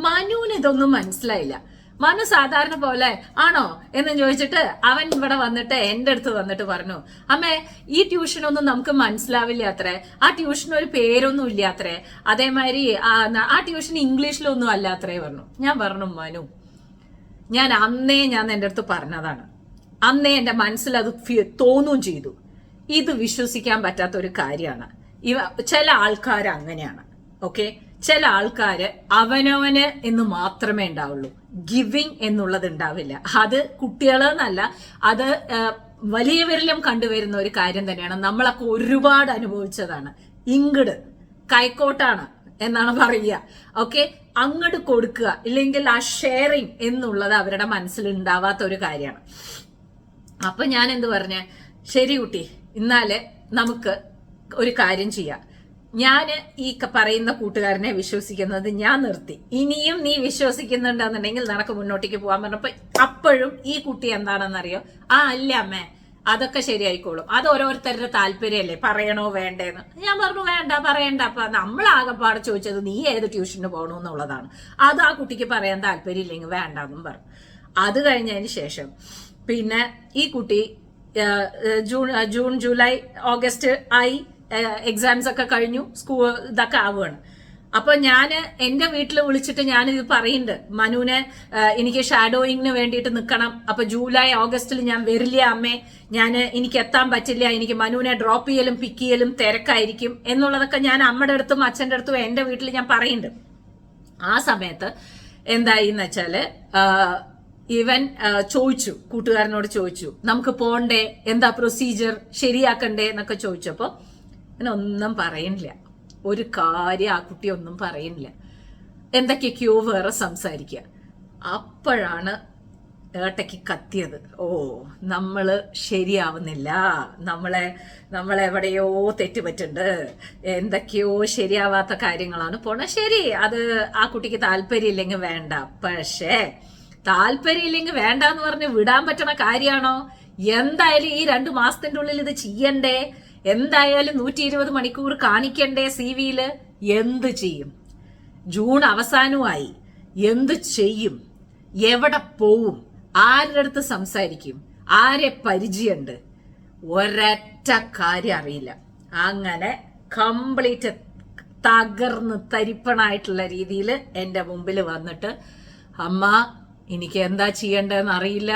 മനുവിന് ഇതൊന്നും മനസ്സിലായില്ല. മനു സാധാരണ പോലെ ആണോ എന്ന് ചോദിച്ചിട്ട് അവൻ ഇവിടെ വന്നിട്ട് എന്റെ അടുത്ത് വന്നിട്ട് പറഞ്ഞു, അമ്മേ ഈ ട്യൂഷനൊന്നും നമുക്ക് മനസ്സിലാവില്ല അത്രേ, ആ ട്യൂഷൻ ഒരു പേരൊന്നും ഇല്ല അത്രേ, അതേമാതിരി ആ ട്യൂഷൻ ഇംഗ്ലീഷിലൊന്നും അല്ല അത്രേ പറഞ്ഞു. ഞാൻ പറഞ്ഞു, മനു ഞാൻ എന്റെ അടുത്ത് പറഞ്ഞതാണ്, അന്നേ എന്റെ മനസ്സിൽ അത് തോന്നുകയും ചെയ്തു, ഇത് വിശ്വസിക്കാൻ പറ്റാത്ത ഒരു കാര്യമാണ്. ചില ആൾക്കാർ അങ്ങനെയാണ്, ഓക്കെ, ചില ആൾക്കാര് അവനവന് എന്ന് മാത്രമേ ഉണ്ടാവുള്ളൂ, ഗിവിങ് എന്നുള്ളത് ഉണ്ടാവില്ല. അത് കുട്ടികളെന്നല്ല, അത് വലിയവരിലും കണ്ടുവരുന്ന ഒരു കാര്യം തന്നെയാണ്. നമ്മളൊക്കെ ഒരുപാട് അനുഭവിച്ചതാണ്. ഇങ്ങട് കൈക്കോട്ടാണ് എന്നാണ് പറയുക, ഓക്കെ, അങ്ങോട്ട് കൊടുക്കുക, ഇല്ലെങ്കിൽ ആ ഷെയറിങ് എന്നുള്ളത് അവരുടെ മനസ്സിൽ ഉണ്ടാവാത്ത ഒരു കാര്യമാണ്. അപ്പൊ ഞാൻ എന്ത് പറഞ്ഞ, ശരി കുട്ടി, എന്നാല് നമുക്ക് ഒരു കാര്യം ചെയ്യാം, ഞാൻ ഈ പറയുന്ന കൂട്ടുകാരനെ വിശ്വസിക്കുന്നത് ഞാൻ നിർത്തി, ഇനിയും നീ വിശ്വസിക്കുന്നുണ്ടെന്നുണ്ടെങ്കിൽ നിനക്ക് മുന്നോട്ടേക്ക് പോകാൻ പറഞ്ഞപ്പോ അപ്പോഴും ഈ കുട്ടി എന്താണെന്നറിയോ, അല്ല അമ്മേ അതൊക്കെ ശരിയായിക്കോളും, അത് ഓരോരുത്തരുടെ താല്പര്യമല്ലേ, പറയണോ വേണ്ടേന്ന്. ഞാൻ പറഞ്ഞു വേണ്ട, പറയണ്ട, അപ്പൊ നമ്മളാകെപ്പാട് ചോദിച്ചത് നീ ഏത് ട്യൂഷന് പോകണമെന്നുള്ളതാണ്, അത് ആ കുട്ടിക്ക് പറയാൻ താല്പര്യം ഇല്ലെങ്കിൽ വേണ്ടെന്നും പറഞ്ഞു. അത് കഴിഞ്ഞതിന് ശേഷം പിന്നെ ഈ കുട്ടി ജൂൺ ജൂലൈ ഓഗസ്റ്റ് ആയി, എക്സാംസ് ഒക്കെ കഴിഞ്ഞു, സ്കൂൾ ഇതൊക്കെ ആവുകയാണ്. അപ്പൊ ഞാന് എന്റെ വീട്ടിൽ വിളിച്ചിട്ട് ഞാനിത് പറയുന്നുണ്ട്, മനുവിനെ എനിക്ക് ഷാഡോയിങ്ങിന് വേണ്ടിയിട്ട് നിൽക്കണം, അപ്പൊ ജൂലൈ ഓഗസ്റ്റിൽ ഞാൻ വരില്ല അമ്മേ, എനിക്ക് എത്താൻ പറ്റില്ല, എനിക്ക് മനുവിനെ ഡ്രോപ്പ് ചെയ്യലും പിക്ക് ചെയ്യലും തിരക്കായിരിക്കും എന്നുള്ളതൊക്കെ ഞാൻ അമ്മയുടെ അടുത്തും അച്ഛൻ്റെ അടുത്തും എന്റെ വീട്ടിൽ ഞാൻ പറയുന്നുണ്ട്. ആ സമയത്ത് എന്തായി എന്ന് വെച്ചാല് ഇവൻ ചോദിച്ചു, കൂട്ടുകാരനോട് ചോദിച്ചു, നമുക്ക് പോണ്ടേ, എന്താ പ്രൊസീജിയർ, ശരിയാക്കണ്ടേ എന്നൊക്കെ ചോദിച്ചപ്പോ ഒന്നും പറയുന്നില്ല. ഒരു കാര്യം ആ കുട്ടി ഒന്നും പറയുന്നില്ല, എന്തൊക്കെയൊക്കെയോ വേറെ സംസാരിക്കുക. അപ്പോഴാണ് ഏട്ടയ്ക്ക് കത്തിയത്. ഓ, നമ്മള് ശരിയാവുന്നില്ല, നമ്മളെവിടെയോ തെറ്റുപറ്റുണ്ട്, എന്തൊക്കെയോ ശരിയാവാത്ത കാര്യങ്ങളാണ് പോണ. ശരി, അത് ആ കുട്ടിക്ക് താല്പര്യമില്ലെങ്കിൽ വേണ്ട, പക്ഷേ താല്പര്യമില്ലെങ്കിൽ വേണ്ട എന്ന് പറഞ്ഞ് വിടാൻ പറ്റണ കാര്യമാണോ? എന്തായാലും ഈ 2 മാസത്തിന്റെ ഉള്ളിൽ ഇത് ചെയ്യണ്ടേ, എന്തായാലും 120 മണിക്കൂർ കാണിക്കണ്ടേ CV-യില്. എന്ത് ചെയ്യും? ജൂൺ അവസാനമായി. എന്ത് ചെയ്യും? എവിടെ പോവും? ആരുടെ അടുത്ത് സംസാരിക്കും? ആരെ പരിചയമുണ്ട്? ഒരൊറ്റ കാര്യം അറിയില്ല. അങ്ങനെ കംപ്ലീറ്റ് തകർന്ന് തരിപ്പണായിട്ടുള്ള രീതിയിൽ എൻ്റെ മുമ്പിൽ വന്നിട്ട്, അമ്മ എനിക്ക് എന്താ ചെയ്യേണ്ടതെന്ന് അറിയില്ല,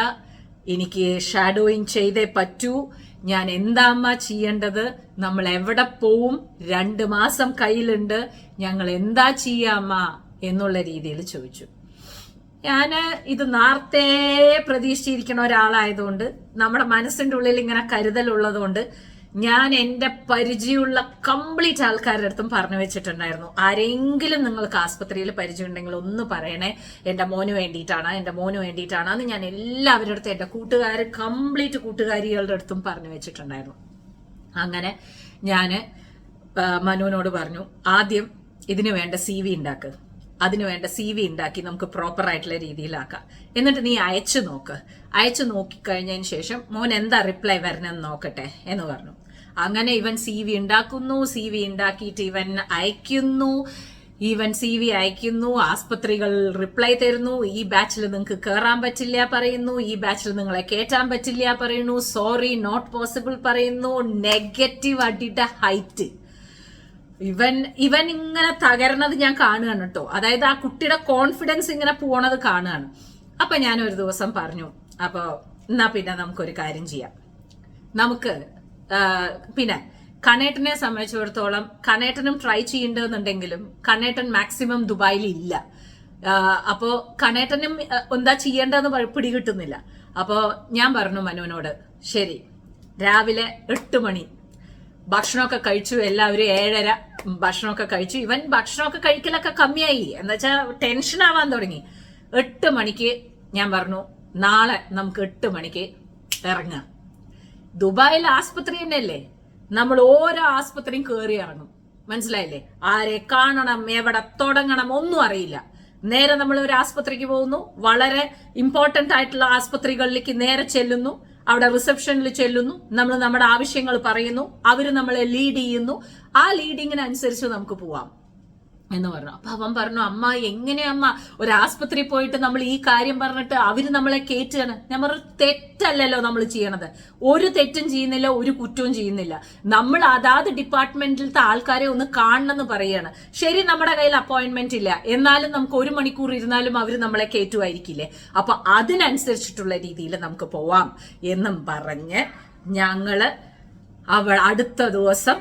എനിക്ക് ഷാഡോയിങ് ചെയ്തേ പറ്റൂ, ഞാൻ എന്താ അമ്മ ചെയ്യേണ്ടത്, നമ്മൾ എവിടെ പോവും, 2 മാസം കയ്യിലുണ്ട്, ഞങ്ങൾ എന്താ ചെയ്യാമ്മ എന്നുള്ള രീതിയിൽ ചോദിച്ചു. ഞാന് ഇത് നേരത്തെ പ്രതീക്ഷിച്ചിരിക്കുന്ന ഒരാളായതുകൊണ്ട്, നമ്മുടെ മനസ്സിന്റെ ഉള്ളിൽ ഇങ്ങനെ കരുതലുള്ളതുകൊണ്ട് ഞാൻ എൻ്റെ പരിചയമുള്ള കംപ്ലീറ്റ് ആൾക്കാരുടെ അടുത്തും പറഞ്ഞു വെച്ചിട്ടുണ്ടായിരുന്നു, ആരെങ്കിലും നിങ്ങൾക്ക് ആസ്പത്രിയിൽ പരിചയം ഉണ്ടെങ്കിൽ ഒന്ന് പറയണേ, എൻ്റെ മോന് വേണ്ടിയിട്ടാണ് എന്ന് ഞാൻ എല്ലാവരുടെ അടുത്തും, എൻ്റെ കംപ്ലീറ്റ് കൂട്ടുകാരികളുടെ അടുത്തും പറഞ്ഞു വെച്ചിട്ടുണ്ടായിരുന്നു. അങ്ങനെ ഞാൻ മനുവിനോട് പറഞ്ഞു, ആദ്യം ഇതിനു വേണ്ട CV ഉണ്ടാക്കുക, അതിനുവേണ്ട CV ഉണ്ടാക്കി നമുക്ക് പ്രോപ്പർ ആയിട്ടുള്ള രീതിയിലാക്കാം, എന്നിട്ട് നീ അയച്ചു നോക്കിക്കഴിഞ്ഞതിന് ശേഷം മോൻ എന്താ റിപ്ലൈ വരണമെന്ന് നോക്കട്ടെ എന്ന് പറഞ്ഞു. അങ്ങനെ ഇവൻ CV ഉണ്ടാക്കുന്നു, CV ഉണ്ടാക്കിയിട്ട് ഇവൻ CV അയക്കുന്നു, ആസ്പത്രികൾ റിപ്ലൈ തരുന്നു, ഈ ബാച്ചിൽ നിങ്ങൾക്ക് കയറാൻ പറ്റില്ല പറയുന്നു, ഈ ബാച്ചിൽ നിങ്ങളെ കയറ്റാൻ പറ്റില്ല പറയുന്നു, സോറി നോട്ട് പോസിബിൾ പറയുന്നു, നെഗറ്റീവ് അടിയുടെ ഹൈറ്റ്. ഇവൻ ഇങ്ങനെ തകർന്നത് ഞാൻ കാണുകയാണ് കേട്ടോ. അതായത് ആ കുട്ടിയുടെ കോൺഫിഡൻസ് ഇങ്ങനെ പോണത് കാണുകയാണ്. അപ്പൊ ഞാൻ ഒരു ദിവസം പറഞ്ഞു, അപ്പൊ എന്നാ പിന്നെ നമുക്കൊരു കാര്യം ചെയ്യാം, നമുക്ക് പിന്നെ കണ്ണേട്ടനെ സംബന്ധിച്ചിടത്തോളം കണ്ണേട്ടനും ട്രൈ ചെയ്യേണ്ടതെന്നുണ്ടെങ്കിലും കണ്ണേട്ടൻ മാക്സിമം ദുബായിൽ ഇല്ല. അപ്പോ കണ്ണേട്ടനും എന്താ ചെയ്യേണ്ടതെന്ന് പിടികിട്ടുന്നില്ല. അപ്പോ ഞാൻ പറഞ്ഞു മനുവിനോട്, ശരി രാവിലെ 8 മണി ഭക്ഷണമൊക്കെ കഴിച്ചു, എല്ലാവരും 7:30 ഭക്ഷണമൊക്കെ കഴിച്ചു. ഇവൻ ഭക്ഷണമൊക്കെ കഴിക്കലൊക്കെ കമ്മിയായി, എന്നുവെച്ചാൽ ടെൻഷൻ ആവാൻ തുടങ്ങി. 8 മണിക്ക് ഞാൻ പറഞ്ഞു, നാളെ നമുക്ക് 8 മണിക്ക് ഇറങ്ങാം. ദുബായിൽ ആസ്പത്രി തന്നെയല്ലേ, നമ്മൾ ഓരോ ആസ്പത്രിയും കയറി ഇറങ്ങും, മനസ്സിലായില്ലേ? ആരെ കാണണം, എവിടെ തുടങ്ങണം ഒന്നും അറിയില്ല. നേരെ നമ്മൾ ഒരു ആസ്പത്രിക്ക് പോകുന്നു, വളരെ ഇമ്പോർട്ടന്റ് ആയിട്ടുള്ള ആസ്പത്രികളിലേക്ക് നേരെ ചെല്ലുന്നു, അവിടെ റിസപ്ഷനിൽ ചെല്ലുന്നു, നമ്മൾ നമ്മുടെ ആവശ്യങ്ങൾ പറയുന്നു, അവര് നമ്മളെ ലീഡ് ചെയ്യുന്നു, ആ ലീഡിങ്ങിനനുസരിച്ച് നമുക്ക് പോവാം എന്ന് പറഞ്ഞു. അപ്പൊ അവൻ പറഞ്ഞു, അമ്മ എങ്ങനെയമ്മ ഒരു ആസ്പത്രി പോയിട്ട് നമ്മൾ ഈ കാര്യം പറഞ്ഞിട്ട് അവര് നമ്മളെ കയറ്റുകയാണ്? ഞാൻ പറഞ്ഞു, തെറ്റല്ലല്ലോ നമ്മൾ ചെയ്യണത്, ഒരു തെറ്റും ചെയ്യുന്നില്ല, ഒരു കുറ്റവും ചെയ്യുന്നില്ല. നമ്മൾ അതാത് ഡിപ്പാർട്ട്മെന്റിലത്തെ ആൾക്കാരെ ഒന്ന് കാണണമെന്ന് പറയാണ്. ശരി, നമ്മുടെ കയ്യിൽ അപ്പോയിന്റ്മെന്റ് ഇല്ല, എന്നാലും നമുക്ക് 1 മണിക്കൂർ ഇരുന്നാലും അവര് നമ്മളെ കയറ്റുമായിരിക്കില്ലേ, അപ്പൊ അതിനനുസരിച്ചിട്ടുള്ള രീതിയിൽ നമുക്ക് പോവാം എന്നും പറഞ്ഞ് ഞങ്ങള് അടുത്ത ദിവസം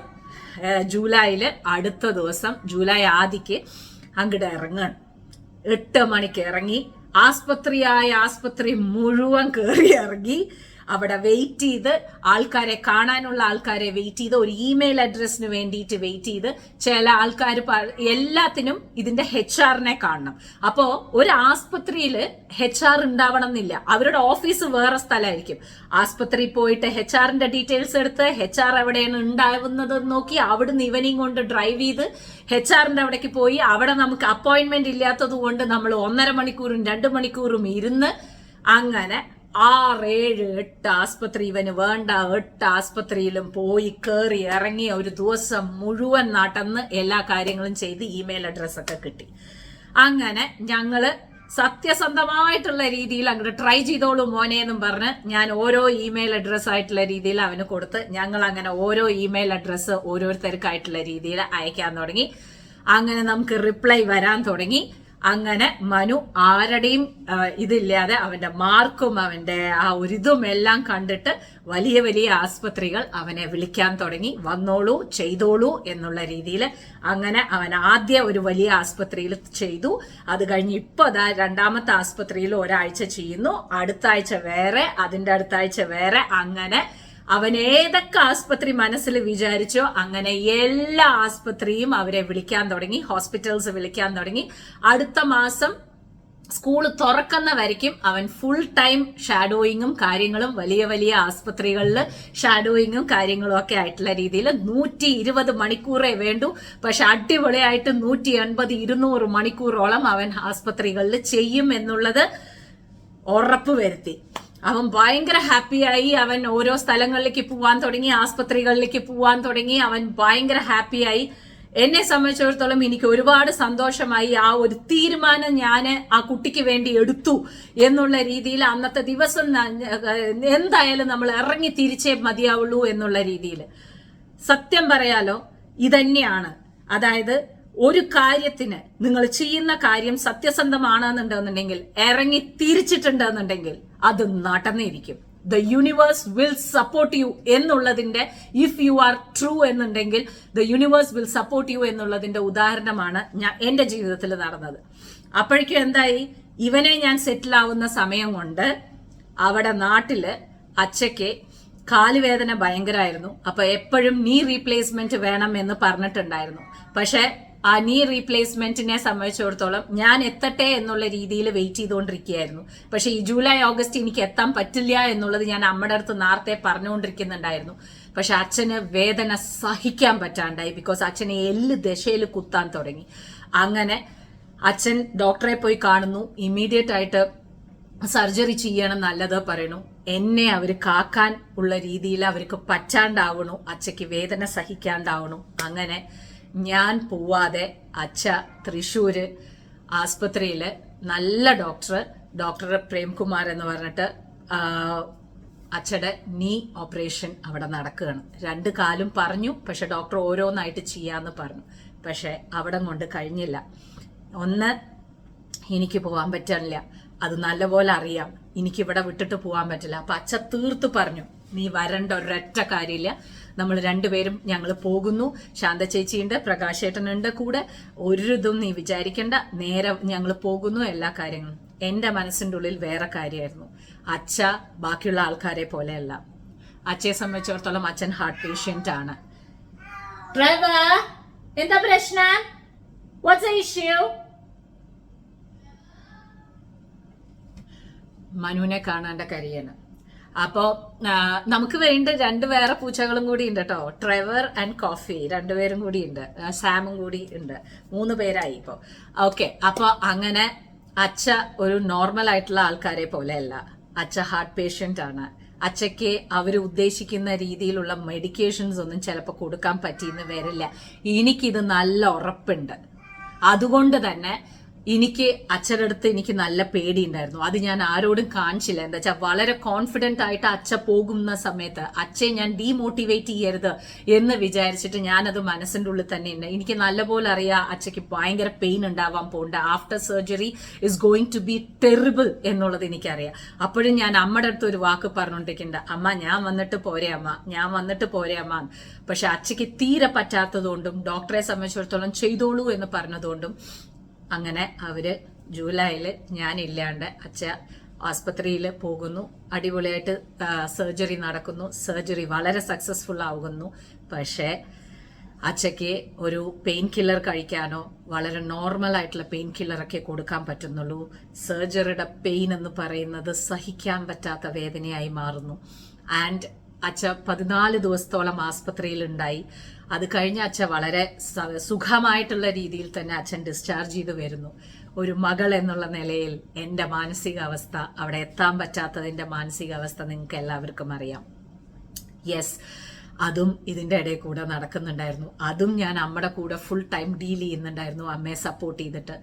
ജൂലൈയില് ജൂലൈ ആദ്യക്ക് അങ്ങോട്ട് ഇറങ്ങണം. 8 മണിക്ക് ഇറങ്ങി, ആസ്പത്രി മുഴുവൻ കയറി ഇറങ്ങി, അവിടെ വെയിറ്റ് ചെയ്ത്, കാണാനുള്ള ആൾക്കാരെ വെയിറ്റ് ചെയ്ത്, ഒരു ഇമെയിൽ അഡ്രസ്സിന് വേണ്ടിയിട്ട് വെയിറ്റ് ചെയ്ത്, ചില ആൾക്കാർ എല്ലാത്തിനും ഇതിന്റെ HR-നെ കാണണം. അപ്പോ ഒരു ആസ്പത്രിയില് HR ഉണ്ടാവണം എന്നില്ല, അവരുടെ ഓഫീസ് വേറെ സ്ഥലമായിരിക്കും. ആസ്പത്രി പോയിട്ട് HR-ന്റെ ഡീറ്റെയിൽസ് എടുത്ത് HR എവിടെയാണ് ഉണ്ടാവുന്നത് നോക്കി, അവിടുന്ന് ഇവനിങ് കൊണ്ട് ഡ്രൈവ് ചെയ്ത് HR-ന്റെ അവിടേക്ക് പോയി, അവിടെ നമുക്ക് അപ്പോയിന്റ്മെന്റ് ഇല്ലാത്തത് കൊണ്ട് നമ്മൾ 1.5 മണിക്കൂറും 2 മണിക്കൂറും ഇരുന്ന്, അങ്ങനെ 6, 7, 8 ആസ്പത്രി, ഇവന് വേണ്ട 8 ആസ്പത്രിയിലും പോയി കയറി ഇറങ്ങി ഒരു ദിവസം മുഴുവൻ നടന്ന് എല്ലാ കാര്യങ്ങളും ചെയ്ത് ഇമെയിൽ അഡ്രസ്സൊക്കെ കിട്ടി. അങ്ങനെ ഞങ്ങള് സത്യസന്ധമായിട്ടുള്ള രീതിയിൽ അങ്ങോട്ട് ട്രൈ ചെയ്തോളൂ മോനെ എന്നും പറഞ്ഞ് ഞാൻ ഓരോ ഇമെയിൽ അഡ്രസ് ആയിട്ടുള്ള രീതിയിൽ അവന് കൊടുത്ത്, ഞങ്ങൾ അങ്ങനെ ഓരോ ഇമെയിൽ അഡ്രസ്സ് ഓരോരുത്തർക്കായിട്ടുള്ള രീതിയിൽ അയക്കാൻ തുടങ്ങി. അങ്ങനെ നമുക്ക് റിപ്ലൈ വരാൻ തുടങ്ങി. അങ്ങനെ മനു ആരുടെയും ഇതില്ലാതെ അവന്റെ മാർക്കും അവന്റെ ആ ഒരിതും എല്ലാം കണ്ടിട്ട് വലിയ വലിയ ആസ്പത്രികൾ അവനെ വിളിക്കാൻ തുടങ്ങി. വന്നോളൂ, ചെയ്തോളൂ എന്നുള്ള രീതിയിൽ. അങ്ങനെ അവൻ ആദ്യം ഒരു വലിയ ആസ്പത്രിയിൽ ചെയ്തു. അത് കഴിഞ്ഞ് ഇപ്പൊ അതാ രണ്ടാമത്തെ ആസ്പത്രിയിൽ ഒരാഴ്ച ചെയ്യുന്നു, അടുത്ത ആഴ്ച വേറെ, അതിന്റെ അടുത്ത ആഴ്ച വേറെ. അങ്ങനെ അവൻ ഏതൊക്കെ ആസ്പത്രി മനസ്സിൽ വിചാരിച്ചോ അങ്ങനെ എല്ലാ ആസ്പത്രിയും അവരെ വിളിക്കാൻ തുടങ്ങി, ഹോസ്പിറ്റൽസ് വിളിക്കാൻ തുടങ്ങി. അടുത്ത മാസം സ്കൂൾ തുറക്കുന്ന വരയ്ക്കും അവൻ ഫുൾ ടൈം ഷാഡോയിങ്ങും കാര്യങ്ങളും വലിയ വലിയ ആസ്പത്രികളിൽ ഷാഡോയിങ്ങും കാര്യങ്ങളും ഒക്കെ ആയിട്ടുള്ള രീതിയിൽ 120 മണിക്കൂറേ വേണ്ടു. പക്ഷെ അടിപൊളിയായിട്ട് 180-200 മണിക്കൂറോളം അവൻ ആസ്പത്രികളിൽ ചെയ്യും എന്നുള്ളത് ഉറപ്പ് വരുത്തി. അവൻ ഭയങ്കര ഹാപ്പിയായി. അവൻ ഓരോ സ്ഥലങ്ങളിലേക്ക് പോവാൻ തുടങ്ങി, ആസ്പത്രികളിലേക്ക് പോവാൻ തുടങ്ങി. അവൻ ഭയങ്കര ഹാപ്പിയായി. എന്നെ സംബന്ധിച്ചിടത്തോളം എനിക്ക് ഒരുപാട് സന്തോഷമായി. ആ ഒരു തീരുമാനം ഞാൻ ആ കുട്ടിക്ക് വേണ്ടി എടുത്തു എന്നുള്ള രീതിയിൽ അന്നത്തെ ദിവസം എന്തായാലും നമ്മൾ ഇറങ്ങി തിരിച്ചേ മതിയാവുള്ളൂ എന്നുള്ള രീതിയിൽ. സത്യം പറയാലോ, ഇതന്നെയാണ്. അതായത് ഒരു കാര്യത്തിന് നിങ്ങൾ ചെയ്യുന്ന കാര്യം സത്യസന്ധമാണെന്നുണ്ടെന്നുണ്ടെങ്കിൽ, ഇറങ്ങി തിരിച്ചിട്ടുണ്ടെന്നുണ്ടെങ്കിൽ അത് നടന്നിരിക്കും. The universe will support you എന്നുള്ളതിന്റെ, ഇഫ് യു ആർ ട്രൂ എന്നുണ്ടെങ്കിൽ the universe will support you എന്നുള്ളതിന്റെ ഉദാഹരണമാണ് എന്റെ ജീവിതത്തിൽ നടന്നത്. അപ്പോഴേക്കും എന്തായി, ഇവനെ ഞാൻ സെറ്റിൽ ആവുന്ന സമയം കൊണ്ട് അവിടെ നാട്ടില് അച്ഛയ്ക്ക് കാലുവേദന ഭയങ്കരമായിരുന്നു. അപ്പൊ എപ്പോഴും നീ റീപ്ലേസ്മെന്റ് വേണം എന്ന് പറഞ്ഞിട്ടുണ്ടായിരുന്നു. പക്ഷെ ആ നീ റീപ്ലേസ്മെന്റിനെ സംബന്ധിച്ചിടത്തോളം ഞാൻ എത്തട്ടെ എന്നുള്ള രീതിയിൽ വെയിറ്റ് ചെയ്തുകൊണ്ടിരിക്കുകയായിരുന്നു. പക്ഷെ ഈ ജൂലൈ ഓഗസ്റ്റ് എനിക്ക് എത്താൻ പറ്റില്ല എന്നുള്ളത് ഞാൻ അമ്മയുടെ അടുത്ത് നേരത്തെ പറഞ്ഞുകൊണ്ടിരിക്കുന്നുണ്ടായിരുന്നു. പക്ഷെ അച്ഛന് വേദന സഹിക്കാൻ പറ്റാണ്ടായി. ബിക്കോസ് അച്ഛനെ എല്ല് ദശയിൽ കുത്താൻ തുടങ്ങി. അങ്ങനെ അച്ഛൻ ഡോക്ടറെ പോയി കാണുന്നു. ഇമ്മീഡിയറ്റ് ആയിട്ട് സർജറി ചെയ്യണം നല്ലത് പറയണു. എന്നെ അവർ കാക്കാൻ ഉള്ള രീതിയിൽ അവർക്ക് പറ്റാണ്ടാവണു. അച്ഛക്ക് വേദന സഹിക്കാണ്ടാവണു. അങ്ങനെ ഞാൻ പോവാതെ അച്ഛ തൃശ്ശൂര് ആസ്പത്രിയില് നല്ല ഡോക്ടർ പ്രേംകുമാർ എന്ന് പറഞ്ഞിട്ട് അച്ഛയുടെ നീ ഓപ്പറേഷൻ അവിടെ നടക്കുകയാണ്. 2 കാലും പറഞ്ഞു. പക്ഷെ ഡോക്ടർ ഓരോന്നായിട്ട് ചെയ്യാന്ന് പറഞ്ഞു. പക്ഷെ അവിടെ കൊണ്ട് കഴിഞ്ഞില്ല. ഒന്ന്, എനിക്ക് പോകാൻ പറ്റില്ല, അത് നല്ലപോലെ അറിയാം. എനിക്കിവിടെ വിട്ടിട്ട് പോകാൻ പറ്റില്ല. അപ്പൊ അച്ഛ തീർത്ത് പറഞ്ഞു, നീ വരണ്ട ഒരൊറ്റ കാര്യമില്ല, നമ്മൾ രണ്ടുപേരും ഞങ്ങൾ പോകുന്നു. ശാന്ത ചേച്ചിയുണ്ട്, പ്രകാശേട്ടനുണ്ട് കൂടെ. ഒരു ഇതും നീ വിചാരിക്കണ്ട, നേരെ ഞങ്ങൾ പോകുന്നു. എല്ലാ കാര്യങ്ങളും എന്റെ മനസ്സിന്റെ ഉള്ളിൽ വേറെ കാര്യമായിരുന്നു. അച്ഛ ബാക്കിയുള്ള ആൾക്കാരെ പോലെയല്ല. അച്ഛയെ സംബന്ധിച്ചിടത്തോളം അച്ഛൻ ഹാർട്ട് പേഷ്യന്റ് ആണ്. എന്താ പ്രശ്നം? What's the issue? മനുവിനെ കാണാണ്ട കരിയാണ്. അപ്പോ നമുക്ക് വേണ്ട 2 വേറെ പൂച്ചകളും കൂടി ഉണ്ട് കേട്ടോ. ട്രെവർ ആൻഡ് കോഫി, 2 പേരും കൂടി ഉണ്ട്. സാമും കൂടി ഉണ്ട്. 3 പേരായി ഇപ്പോ. ഓക്കെ, അപ്പൊ അങ്ങനെ അച്ഛ ഒരു നോർമൽ ആയിട്ടുള്ള ആൾക്കാരെ പോലെയല്ല. അച്ഛ ഹാർട്ട് പേഷ്യന്റ് ആണ്. അച്ഛയ്ക്ക് അവർ ഉദ്ദേശിക്കുന്ന രീതിയിലുള്ള മെഡിക്കേഷൻസ് ഒന്നും ചിലപ്പോൾ കൊടുക്കാൻ പറ്റിയെന്ന് വരില്ല. എനിക്കിത് നല്ല ഉറപ്പുണ്ട്. അതുകൊണ്ട് തന്നെ എനിക്ക് അച്ഛൻ്റെ അടുത്ത് എനിക്ക് നല്ല പേടിയുണ്ടായിരുന്നു. അത് ഞാൻ ആരോടും കാണിച്ചില്ല. എന്താ വെച്ചാൽ വളരെ കോൺഫിഡന്റ് ആയിട്ട് അച്ഛ പോകുന്ന സമയത്ത് അച്ഛയെ ഞാൻ ഡീമോട്ടിവേറ്റ് ചെയ്യരുത് എന്ന് വിചാരിച്ചിട്ട് ഞാനത് മനസ്സിൻ്റെ ഉള്ളിൽ തന്നെ ഉണ്ട്. എനിക്ക് നല്ലപോലെ അറിയാം അച്ഛയ്ക്ക് ഭയങ്കര പെയിൻ ഉണ്ടാവാൻ പോകുന്നുണ്ട്. After surgery is going to be terrible എന്നുള്ളത് എനിക്കറിയാം. അപ്പോഴും ഞാൻ അമ്മയുടെ അടുത്ത് ഒരു വാക്ക് പറഞ്ഞുകൊണ്ടിരിക്കുന്നുണ്ട്, അമ്മ ഞാൻ വന്നിട്ട് പോരെ അമ്മ. പക്ഷെ അച്ഛയ്ക്ക് തീരെ പറ്റാത്തതുകൊണ്ടും ഡോക്ടറെ സംബന്ധിച്ചിടത്തോളം ചെയ്തോളൂ എന്ന് പറഞ്ഞതുകൊണ്ടും അങ്ങനെ അവര് ജൂലൈയില് ഞാനില്ലാണ്ട് അച്ഛ ആസ്പത്രിയിൽ പോകുന്നു. അടിപൊളിയായിട്ട് സർജറി നടക്കുന്നു. സർജറി വളരെ സക്സസ്ഫുൾ ആകുന്നു. പക്ഷേ അച്ഛയ്ക്ക് ഒരു പെയിൻ കില്ലർ കഴിക്കാനോ വളരെ നോർമൽ ആയിട്ടുള്ള പെയിൻ കില്ലറൊക്കെ കൊടുക്കാൻ പറ്റുന്നുള്ളൂ. സർജറിയുടെ പെയിൻ എന്ന് പറയുന്നത് സഹിക്കാൻ പറ്റാത്ത വേദനയായി മാറുന്നു. ആൻഡ് അച്ഛ 14 ദിവസത്തോളം ആസ്പത്രിയിൽ ഉണ്ടായി. അത് കഴിഞ്ഞ് അച്ഛ വളരെ സുഖമായിട്ടുള്ള രീതിയിൽ തന്നെ അച്ഛൻ ഡിസ്ചാർജ് ചെയ്ത് വരുന്നു. ഒരു മകൾ എന്നുള്ള നിലയിൽ എൻ്റെ മാനസികാവസ്ഥ, അവിടെ എത്താൻ പറ്റാത്തതിൻ്റെ മാനസികാവസ്ഥ നിങ്ങൾക്ക് എല്ലാവർക്കും അറിയാം. യെസ്, അതും ഇതിൻ്റെ ഇടയിൽ കൂടെ നടക്കുന്നുണ്ടായിരുന്നു. അതും ഞാൻ അമ്മയുടെ കൂടെ ഫുൾ ടൈം ഡീൽ ചെയ്യുന്നുണ്ടായിരുന്നു, അമ്മയെ സപ്പോർട്ട് ചെയ്തിട്ട്.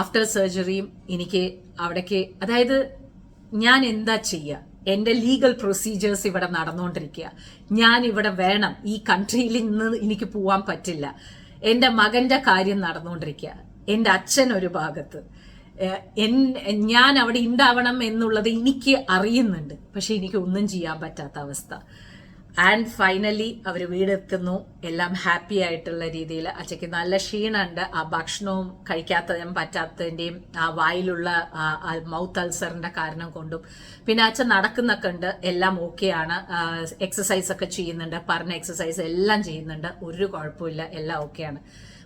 ആഫ്റ്റർ സർജറിയും എനിക്ക് അവിടേക്ക്, അതായത് ഞാൻ എന്താ ചെയ്യുക, എൻ്റെ ലീഗൽ പ്രൊസീജിയേഴ്സ് ഇവിടെ നടന്നുകൊണ്ടിരിക്കുക. ഞാൻ ഇവിടെ വേണം, ഈ കൺട്രിയിൽ നിന്ന് എനിക്ക് പോവാൻ പറ്റില്ല. എൻ്റെ മകന്റെ കാര്യം നടന്നുകൊണ്ടിരിക്കുക, എൻ്റെ അച്ഛൻ ഒരു ഭാഗത്ത്, ഞാൻ അവിടെ ഉണ്ടാവണം എന്നുള്ളത് എനിക്ക് അറിയുന്നുണ്ട്, പക്ഷെ എനിക്ക് ഒന്നും ചെയ്യാൻ പറ്റാത്ത അവസ്ഥ. ആൻഡ് ഫൈനലി അവർ വീടെത്തുന്നു, എല്ലാം ഹാപ്പി ആയിട്ടുള്ള രീതിയിൽ. അച്ഛയ്ക്ക് നല്ല ക്ഷീണമുണ്ട്, ആ ഭക്ഷണവും കഴിക്കാത്തതും പറ്റാത്തതിൻ്റെയും ആ വായിലുള്ള മൗത്ത് അൾസറിന്റെ കാരണം കൊണ്ടും. പിന്നെ അച്ഛൻ നടക്കുന്നൊക്കെ ഉണ്ട്, എല്ലാം ഓക്കെയാണ്, എക്സസൈസ് ഒക്കെ ചെയ്യുന്നുണ്ട്, പറഞ്ഞ എക്സസൈസ് എല്ലാം ചെയ്യുന്നുണ്ട്, ഒരു കുഴപ്പമില്ല, എല്ലാം ഓക്കെയാണ്.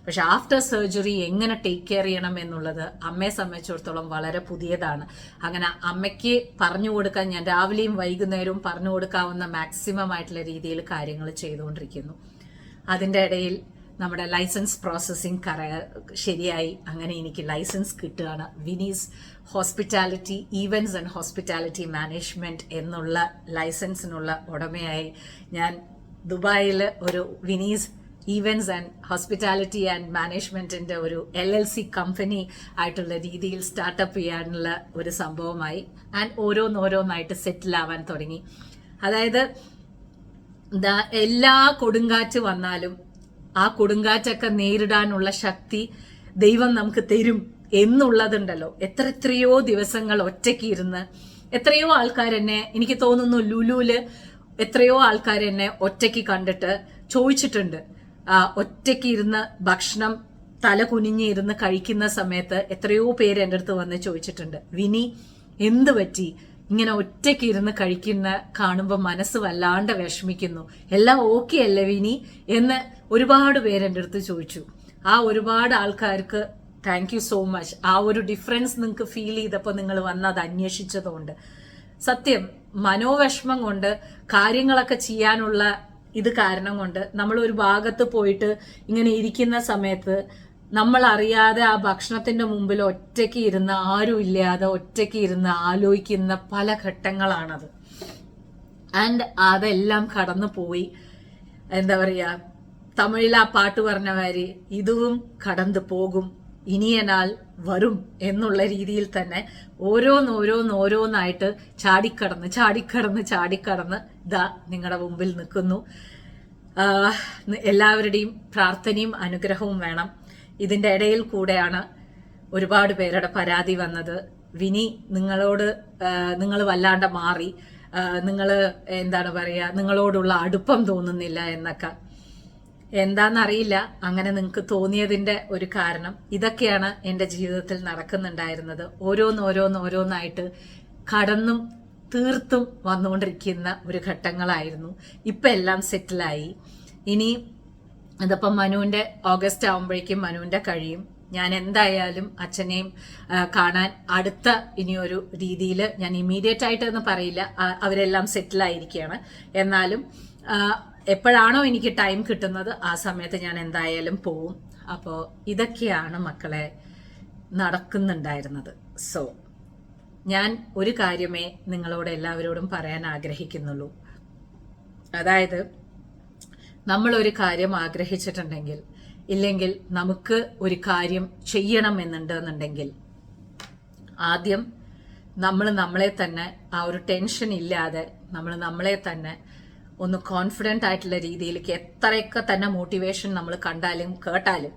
പക്ഷെ ആഫ്റ്റർ സർജറി എങ്ങനെ ടേക്ക് കെയർ ചെയ്യണം എന്നുള്ളത് അമ്മയെ സംബന്ധിച്ചിടത്തോളം വളരെ പുതിയതാണ്. അങ്ങനെ അമ്മയ്ക്ക് പറഞ്ഞു കൊടുക്കാൻ ഞാൻ രാവിലെയും വൈകുന്നേരവും പറഞ്ഞു കൊടുക്കാവുന്ന മാക്സിമം ആയിട്ടുള്ള രീതിയിൽ കാര്യങ്ങൾ ചെയ്തുകൊണ്ടിരിക്കുന്നു. അതിൻ്റെ ഇടയിൽ നമ്മുടെ ലൈസൻസ് പ്രോസസ്സിങ് ശരിയായി. അങ്ങനെ എനിക്ക് ലൈസൻസ് കിട്ടുകയാണ്. Vinees hospitality events and hospitality management എന്നുള്ള ലൈസൻസിനുള്ള ഉടമയായി ഞാൻ ദുബായിൽ ഒരു Vinees events and hospitality and മാനേജ്മെന്റിന്റെ ഒരു LLC കമ്പനി ആയിട്ടുള്ള രീതിയിൽ സ്റ്റാർട്ടപ്പ് ചെയ്യാനുള്ള ഒരു സംഭവമായി. ആൻഡ് ഓരോന്നോരോന്നായിട്ട് സെറ്റിൽ ആവാൻ തുടങ്ങി. അതായത് എല്ലാ കൊടുങ്കാറ്റ് വന്നാലും ആ കൊടുങ്കാറ്റൊക്കെ നേരിടാനുള്ള ശക്തി ദൈവം നമുക്ക് തരും എന്നുള്ളതുണ്ടല്ലോ. എത്രയോ ദിവസങ്ങൾ ഒറ്റയ്ക്ക് ഇരുന്ന് എത്രയോ ആൾക്കാരെന്നെ, എനിക്ക് തോന്നുന്നു ലുലുല് എത്രയോ ആൾക്കാരെന്നെ ഒറ്റയ്ക്ക് കണ്ടിട്ട് ചോദിച്ചിട്ടുണ്ട്. ഒറ്റയ്ക്ക് ഇരുന്ന് ഭക്ഷണം തല കുനിഞ്ഞിരുന്ന് കഴിക്കുന്ന സമയത്ത് എത്രയോ പേര് എൻ്റെ അടുത്ത് വന്ന് ചോദിച്ചിട്ടുണ്ട്, വിനി എന്ത് പറ്റി, ഇങ്ങനെ ഒറ്റയ്ക്ക് ഇരുന്ന് കഴിക്കുന്ന കാണുമ്പോൾ മനസ്സ് വല്ലാണ്ട് വിഷമിക്കുന്നു, എല്ലാം ഓക്കെ അല്ലേ വിനി എന്ന് ഒരുപാട് പേര് എൻ്റെ അടുത്ത് ചോദിച്ചു. ആ ഒരുപാട് ആൾക്കാർക്ക് താങ്ക് യു സോ മച്ച്. ആ ഒരു ഡിഫറൻസ് നിങ്ങൾക്ക് ഫീൽ ചെയ്തപ്പോൾ നിങ്ങൾ വന്ന് അത് അന്വേഷിച്ചതുകൊണ്ട്. സത്യം, മനോവിഷമം കൊണ്ട് കാര്യങ്ങളൊക്കെ ചെയ്യാനുള്ള ഇത് കാരണം കൊണ്ട് നമ്മൾ ഒരു ഭാഗത്ത് പോയിട്ട് ഇങ്ങനെ ഇരിക്കുന്ന സമയത്ത് നമ്മൾ അറിയാതെ ആ ഭക്ഷണത്തിന്റെ മുമ്പിൽ ഒറ്റയ്ക്ക് ഇരുന്ന്, ആരും ഇല്ലാതെ ഒറ്റയ്ക്ക് ഇരുന്ന് ആലോചിക്കുന്ന പല ഘട്ടങ്ങളാണത്. ആൻഡ് അതെല്ലാം കടന്നു പോയി. എന്താ പറയാ, തമിഴിൽ ആ പാട്ട് പറഞ്ഞ മാതിരി ഇതും കടന്നു പോകും, ഇനിയ നാൾ വരും എന്നുള്ള രീതിയിൽ തന്നെ ഓരോന്നായിട്ട് ചാടിക്കടന്ന് ഇതാ നിങ്ങളുടെ മുമ്പിൽ നിൽക്കുന്നു. എല്ലാവരുടെയും പ്രാർത്ഥനയും അനുഗ്രഹവും വേണം. ഇതിന്റെ ഇടയിൽ കൂടെയാണ് ഒരുപാട് പേരുടെ പരാതി വന്നത്, വിനി നിങ്ങൾ വല്ലാണ്ട് മാറി, നിങ്ങൾ എന്താണ് പറയാ, നിങ്ങളോടുള്ള അടുപ്പം തോന്നുന്നില്ല എന്നൊക്കെ. എന്താണെന്നറിയില്ല, അങ്ങനെ നിങ്ങൾക്ക് തോന്നിയതിന്റെ ഒരു കാരണം ഇതൊക്കെയാണ് എൻ്റെ ജീവിതത്തിൽ നടക്കുന്നുണ്ടായിരുന്നത്. ഓരോന്നായിട്ട് കടന്നും തീർത്തും വന്നുകൊണ്ടിരിക്കുന്ന ഒരു ഘട്ടങ്ങളായിരുന്നു. ഇപ്പം എല്ലാം സെറ്റിലായി. ഇനി ഇതിപ്പം മനുവിൻ്റെ ഓഗസ്റ്റ് ആകുമ്പോഴേക്കും മനുവിൻ്റെ കഴിയും. ഞാൻ എന്തായാലും അച്ഛനെയും കാണാൻ അടുത്ത ഇനിയൊരു രീതിയിൽ, ഞാൻ ഇമ്മീഡിയറ്റ് ആയിട്ട് എന്ന് പറയില്ല, അവരെല്ലാം സെറ്റിലായിരിക്കുകയാണ്. എന്നാലും എപ്പോഴാണോ എനിക്ക് ടൈം കിട്ടുന്നത് ആ സമയത്ത് ഞാൻ എന്തായാലും പോവും. അപ്പോൾ ഇതൊക്കെയാണ് മക്കളെ നടക്കുന്നുണ്ടായിരുന്നത്. സോ ഞാൻ ഒരു കാര്യമേ നിങ്ങളോട് എല്ലാവരോടും പറയാൻ ആഗ്രഹിക്കുന്നുള്ളൂ. അതായത് നമ്മളൊരു കാര്യം ആഗ്രഹിച്ചിട്ടുണ്ടെങ്കിൽ, ഇല്ലെങ്കിൽ നമുക്ക് ഒരു കാര്യം ചെയ്യണമെന്നുണ്ടെന്നുണ്ടെങ്കിൽ, ആദ്യം നമ്മളെ തന്നെ ആ ഒരു ടെൻഷൻ ഇല്ലാതെ നമ്മളെ തന്നെ ഒന്ന് കോൺഫിഡൻ്റ് ആയിട്ടുള്ള രീതിയിലേക്ക്, എത്രയൊക്കെ തന്നെ മോട്ടിവേഷൻ നമ്മൾ കണ്ടാലും കേട്ടാലും,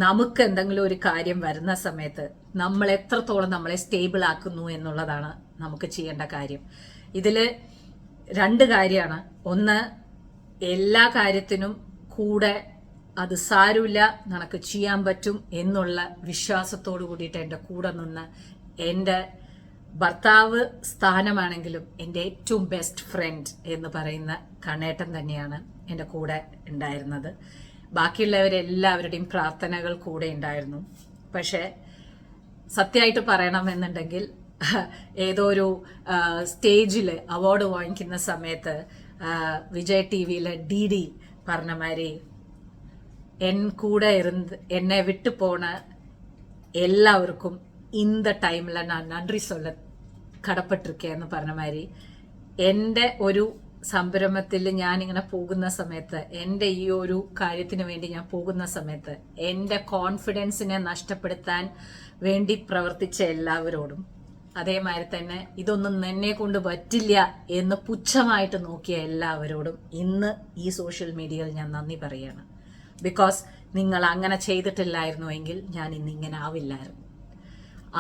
നമുക്ക് എന്തെങ്കിലും ഒരു കാര്യം വരുന്ന സമയത്ത് നമ്മൾ എത്രത്തോളം നമ്മളെ സ്റ്റേബിൾ ആക്കുന്നു എന്നുള്ളതാണ് നമുക്ക് ചെയ്യേണ്ട കാര്യം. ഇതിൽ രണ്ട് കാര്യമാണ്. ഒന്ന്, എല്ലാ കാര്യത്തിനും കൂടെ അത് സാരമില്ല, നിനക്ക് ചെയ്യാൻ പറ്റും എന്നുള്ള വിശ്വാസത്തോടു കൂടിയിട്ട് എൻ്റെ കൂടെ നിന്ന്, എൻ്റെ ഭർത്താവ് സ്ഥാനമാണെങ്കിലും എൻ്റെ ഏറ്റവും ബെസ്റ്റ് ഫ്രണ്ട് എന്ന് പറയുന്ന കണ്ണേട്ടൻ തന്നെയാണ് എൻ്റെ കൂടെ ഉണ്ടായിരുന്നത്. ബാക്കിയുള്ളവരെല്ലാവരുടെയും പ്രാർത്ഥനകൾ കൂടെ ഉണ്ടായിരുന്നു. പക്ഷേ സത്യമായിട്ട് പറയണമെന്നുണ്ടെങ്കിൽ, ഏതോ ഒരു സ്റ്റേജിൽ അവാർഡ് വാങ്ങിക്കുന്ന സമയത്ത് വിജയ് TV-യിലെ DD പറഞ്ഞ മാതിരി, കൂടെ എന്നെ വിട്ടു പോണ എല്ലാവർക്കും இந்த டைம்ல நான் நன்றி சொல்ல കടപ്പെട്ടിരിക്കുകയെന്ന് പറഞ്ഞ മാതിരി, എൻ്റെ ഒരു സംരംഭത്തിൽ ഞാനിങ്ങനെ പോകുന്ന സമയത്ത്, എൻ്റെ ഈ ഒരു കാര്യത്തിന് വേണ്ടി ഞാൻ പോകുന്ന സമയത്ത് എൻ്റെ കോൺഫിഡൻസിനെ നഷ്ടപ്പെടുത്താൻ വേണ്ടി പ്രവർത്തിച്ച എല്ലാവരോടും, അതേമാതിരി തന്നെ ഇതൊന്നും എന്നെ കൊണ്ട് പറ്റില്ല എന്ന് പുച്ഛമായിട്ട് നോക്കിയ എല്ലാവരോടും ഇന്ന് ഈ സോഷ്യൽ മീഡിയയിൽ ഞാൻ നന്ദി പറയാണ്. ബിക്കോസ് നിങ്ങൾ അങ്ങനെ ചെയ്തിട്ടില്ലായിരുന്നുവെങ്കിൽ ഞാൻ ഇന്നിങ്ങനെ ആവില്ലായിരുന്നു.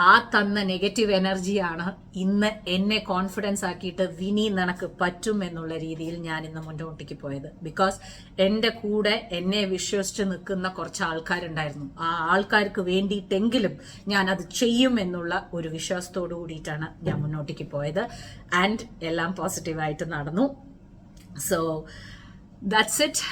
ആ തന്ന നെഗറ്റീവ് എനർജിയാണ് ഇന്ന് എന്നെ കോൺഫിഡൻസ് ആക്കിയിട്ട് വിനി നിനക്ക് പറ്റും എന്നുള്ള രീതിയിൽ ഞാൻ ഇന്ന് മുന്നോട്ടേക്ക് പോയത്. ബിക്കോസ് എൻ്റെ കൂടെ എന്നെ വിശ്വസിച്ച് നിൽക്കുന്ന കുറച്ച് ആൾക്കാരുണ്ടായിരുന്നു. ആ ആൾക്കാർക്ക് വേണ്ടിയിട്ടെങ്കിലും ഞാൻ അത് ചെയ്യും എന്നുള്ള ഒരു വിശ്വാസത്തോടു കൂടിയിട്ടാണ് ഞാൻ മുന്നോട്ടേക്ക് പോയത്. ആൻഡ് എല്ലാം പോസിറ്റീവായിട്ട് നടന്നു. So that's it.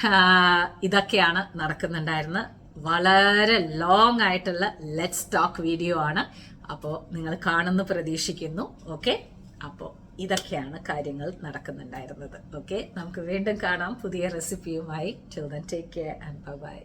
ഇതൊക്കെയാണ് നടക്കുന്നുണ്ടായിരുന്നത്. വളരെ ലോങ് ആയിട്ടുള്ള ലെറ്റ്സ് ടോക്ക് വീഡിയോ ആണ്. അപ്പോൾ നിങ്ങൾ കാണുന്നു പ്രതീക്ഷിക്കുന്നു. ഓക്കെ, അപ്പോൾ ഇതൊക്കെയാണ് കാര്യങ്ങൾ നടക്കുന്നുണ്ടായിരുന്നത്. ഓക്കെ, നമുക്ക് വീണ്ടും കാണാം പുതിയ റെസിപ്പിയുമായി. Till then take care and bye by.